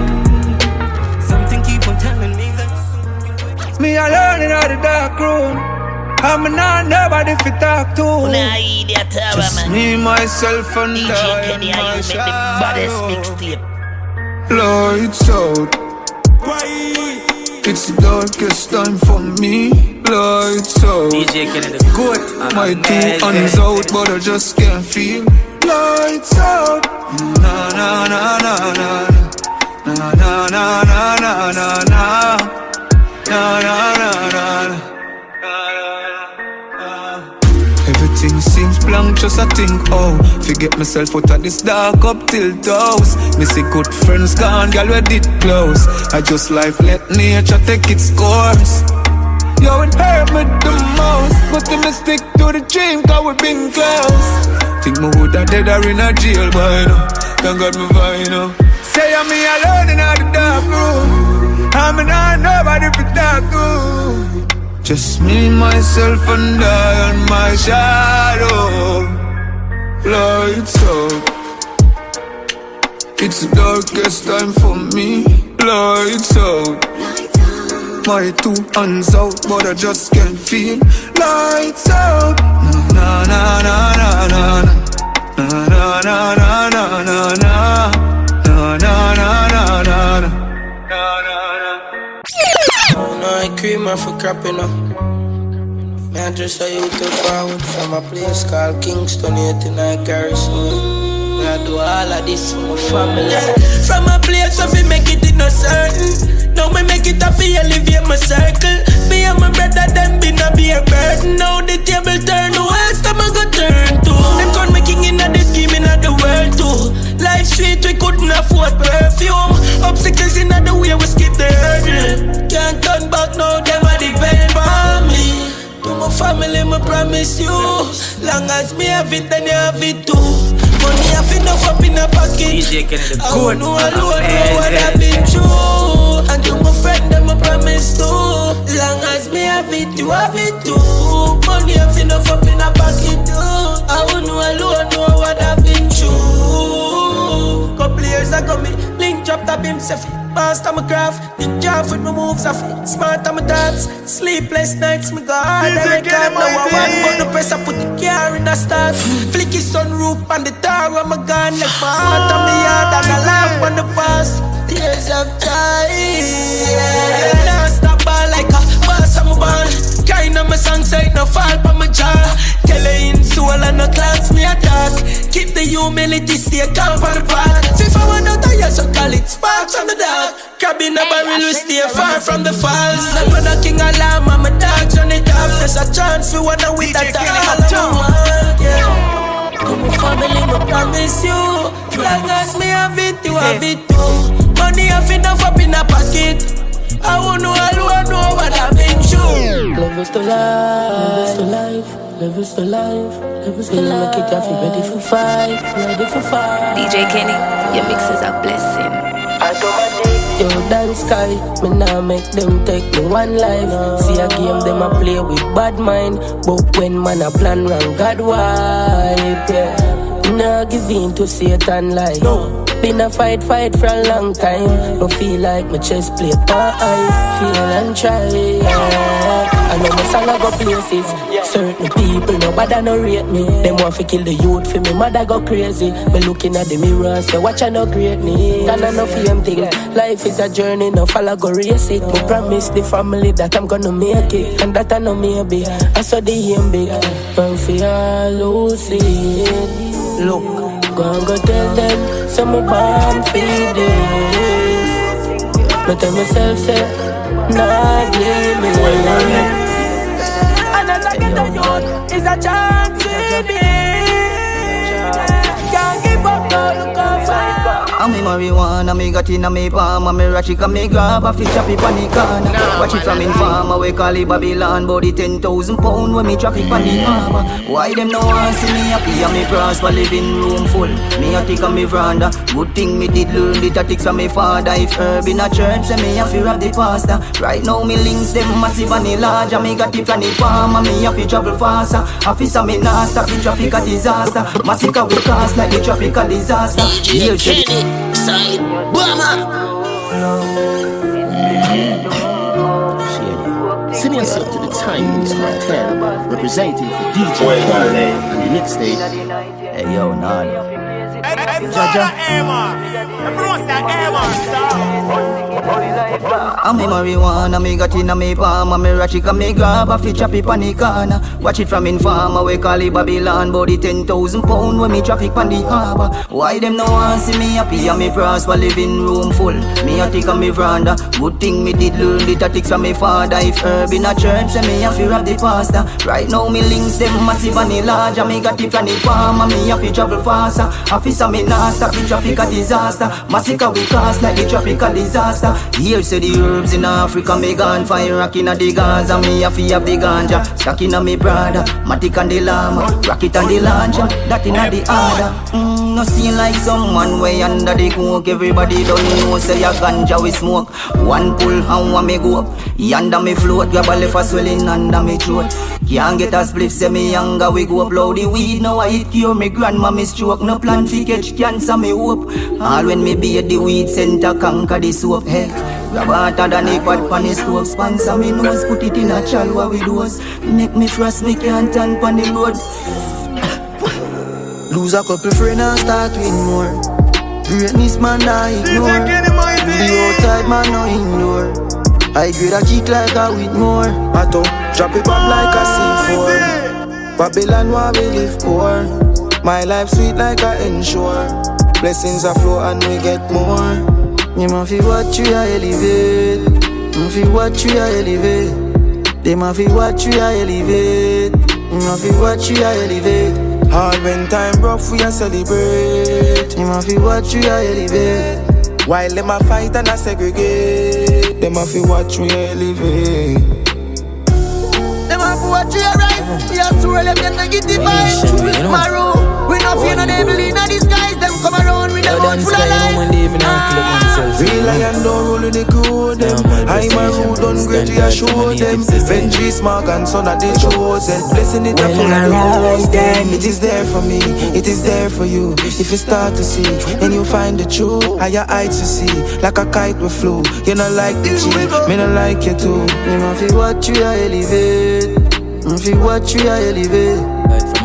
Something keep on telling me that soon. Me alone in the dark room. I'm not nobody to talk to. Just me, myself, and I. DJ Kenny, how you make the baddest mixtape? Lights out. It's the darkest time for me. Lights out. DJ Kenny, the good. My two hands out, but I just can't feel. Lights out. Na na na na na na na na na na na na na na na. Everything seems blank, just I think, oh, forget myself out of this dark up till those. Me see good friends gone, girl we did close. I just life let nature take its course. Yo, it hurt me the most, but me stick to the dream, cause we been close. Think me woulda dead or in a jail by now. Thank God me fine now. Say I'm me alone in the dark room. I'm not nobody to talk to. Just me, myself, and I and my shadow. Lights out. It's the darkest time for me. Lights out. My two hands out, but I just can't feel. Lights out. Na na na na na na na na na na na na na na na na na na. I cream her for crapping up. I just saw you to forward from a place called Kingston, 89 Garrison. I do all of this for my family. From a place where we make it innocent. Now me make it a feel elevate my circle. Me and my brother them been a be a burden. Now the table turn, the west I'm a go turn to. Them call me king in the scheme in the world too. Life sweet, we couldn't afford perfume. Obstacles in the way, we skip the hurdle. Can't turn back now, them a depend on me. To my family, me promise you. Long as me have it, then you have it too. Money have enough up in a pocket. DJ Kenny, the I good. know alone know what I've been through. And to my friend, them I promise too. Long as me have it, you have it too. Money have enough up in a pocket too. I know alone know what I've been through. Couple years ago, me link dropped up himself. Master my craft, big job with my moves off it. Smart on my thoughts, sleepless nights, me go hard every time. Now I want but the press, I put the car in the stars. Flicky sunroof on the tower, I'm gone like my heart on me yard. And I laugh on the past, tears of time. Now stop by like a boss, I'm a ball. Carrying on my keep the humility, stay calm on the path. If I want out of here, so call it sparks on the dark. Crab in a barrel, we stay far from the falls. Not when a king alarm, and my dogs on it off. There's a chance we wanna win that all. Come on, family, I promise you. Long as me have it, you have it too. Money have enough up in a pocket. I won't know all I know what I've been through. Love is the life, love is the life, love is the life. Make it have you ready for fight, ready for fight. DJ Kenny, your mix is a blessing. Yo, dance sky, me nah make them take me one life. See a game, them a play with bad mind. But when man a plan wrong, God wipe, yeah. Nah give in to Satan like no. Been a fight for a long time. Don't feel like my chest plate my eyes. Feel and try, yeah. I know my song I go places. Certain people, nobody no rate me. Them want to kill the youth for me, mother go crazy. Me looking at the mirror and say, watch I no greatness. And I no fame thing. Life is a journey, no follow go race it. But promise the family that I'm gonna make it. And that I know maybe, I saw the aim big. Man for lose it. Look, go and go tell them, some born for this. Me tell myself, say, nah, blame me. And as I get the youth, it's a chance to be. Can't give up, no, look how far. I'm a marijuana, me got in a me palm. I'm a ratchet, and me grab a fish up on the corner. Watch it from in farm, we call it Babylon. Body 10,000 pound when me traffic on the harbour. Why them no want see me happy and me prosper, living room full. Me a take on me veranda. Good thing me did learn the tactics from me father. If herb in a church, say me a fear of the pastor. Right now me links them massive and the large. And me got it from the farm, and me a fi travel faster. Officer me nah stop the traffic a disaster. Massacre will cause like the traffic a disaster. DJ Kenny. Side Bama. Send yourself to the time it's my turn. Representing for DJ Kenny and the mixtape. Hey yo, Nana. I'm a marijuana, me got in a me palm. I'm a ratchet, and me grab a fish up on the corner. Watch it from in farm, we call it Babylon. Body 10,000 pound when me traffic on the harbour. Why them no want see me happy and me prosper, living room full. Me a take on me veranda. Good thing me did learn the tactics from me father. If herb in a church, say me a fear of the pastor. Right now me links them massive and the large. And me got it from the farm, and me a fi travel faster. Officer me nah stop the traffic a disaster. Massacre we cause like the traffic a disaster. Here say the herbs in Africa, me gone fire rock in a the Gaza. Me a fi have the ganja, stuck in a me brother. Matic and the llama, rocket and the launcher. That in a the order. No seem like someone way under the coke. Everybody don't know say a ganja we smoke. One pull and one me go up. Yonder me float, grab a left a swelling under me throat. Can't get a spliff, say me younger we go up. Loud the weed, now I hit cure me grandma me stroke. No plan fi catch cancer me hope. All when me beat the weed center conquer the soap. Hey, grab hotter than a pot pan the stove. Sponsor me nose, put it in a chalwa with those. Make me frost, me can't turn pan the road. Lose a couple friends and start with more. Greatness man I ignore. The outside man no ignore. I grade a kick like a with more. I don't drop it back like a C4. Babylon where we live poor. My life sweet like a ensure. Blessings are flow and we get more. You ma fi watch you a elevate. Ma fi watch you a elevate. They ma fi watch you a elevate. Ma fi watch you a elevate. All when time rough we a celebrate. You ma fi watch you a elevate. While them a fight and a segregate. Them a fi watch we elevate. Them a fi watch you a rise. We a swirl them get negative vibes. Maroon, we no fear no devil in a disguise. Them come around with them mouth full of lies. Real lion don't roll in the crew them. I'm a rude on great we a show them. Vengeance smart and son of the chosen. Blessing it up for the host them. It is there for me, it is there for you. If you start to see, then you find the truth. Higher heights to see, like a kite we flew. You not like the cheap, me not like you too. You ma fi watch you a elevate. You fi watch you a elevate.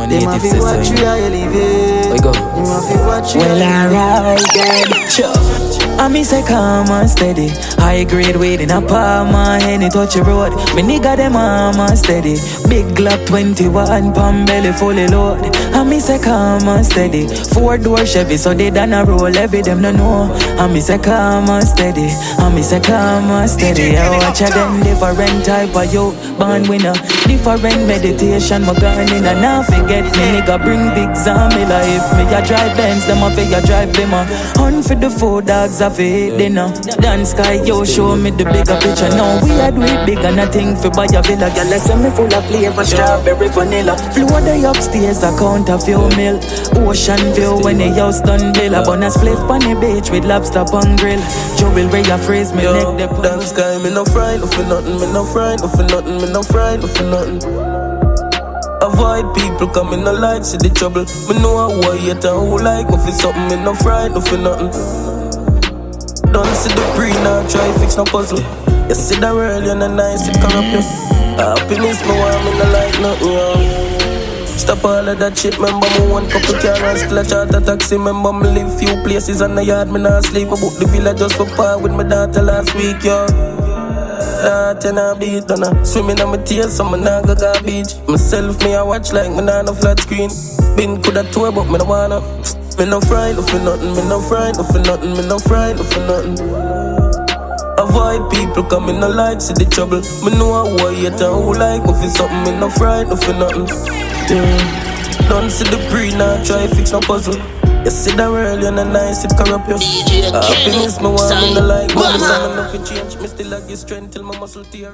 They ma fi watch you a elevate. We go. You ma fi watch you a elevate. Well alright then. I me say calm and steady. High grade weed in a palm and any touch a road. Me nigga them arm and steady. Big Glock 21 palm belly fully load. And me say calm and steady. 4-door Chevy, so they done a roll every them no know. And me say calm and steady. And me say calm and steady. I watch a them different type of you. Born winner, different meditation. My gone in and now forget me. Nigga bring big Zamila. If me a drive Benz, them a figure drive Bimmer. Hunt for the 4 dogs I eat dinner. Dance sky, yo, show me the bigger picture. Now we a do it big and nothing for buy a villa. Girl, I me full of flavor, strawberry, vanilla. Floor the upstairs, I count a few mil. Ocean view when the house done bill. A bonus split on the beach with lobster on grill. Joe will wear your phrase, me neck the dance sky, me no fright, no for nothing, me no fright, no for nothing, me no fright, no for nothing. Avoid people coming no like, see the trouble. Me know how I hate and who like me for something, me no fright, no for nothing. Don't see the pre, now try fix no puzzle. You see the world, you're not nice, it corrupt you. Happiness, me want me no like nothing, yo. Stop all of that shit, remember me one couple cars, still a charter taxi. Remember me live few places on the yard, me not sleep. I booked the villa just for par with my daughter last week, yo. Ten a beat on her, swimming on my tears, so me nah go beach. Myself, me I watch like me nah no flat screen. Been coulda tour, but me no wanna. Me no fright, no for nothing, me no fright, no for nothing, me no fright, no for nothing. Avoid people coming no like, see the trouble. Me know how I hate and who like me for something, me no fright, no for nothing. Yeah. Don't see the pre, now try fix no puzzle. You see the world, you're not nice, it corrupt you. Happiness, me want me no like, but I'm not change. Me still like this strength till my muscle tear.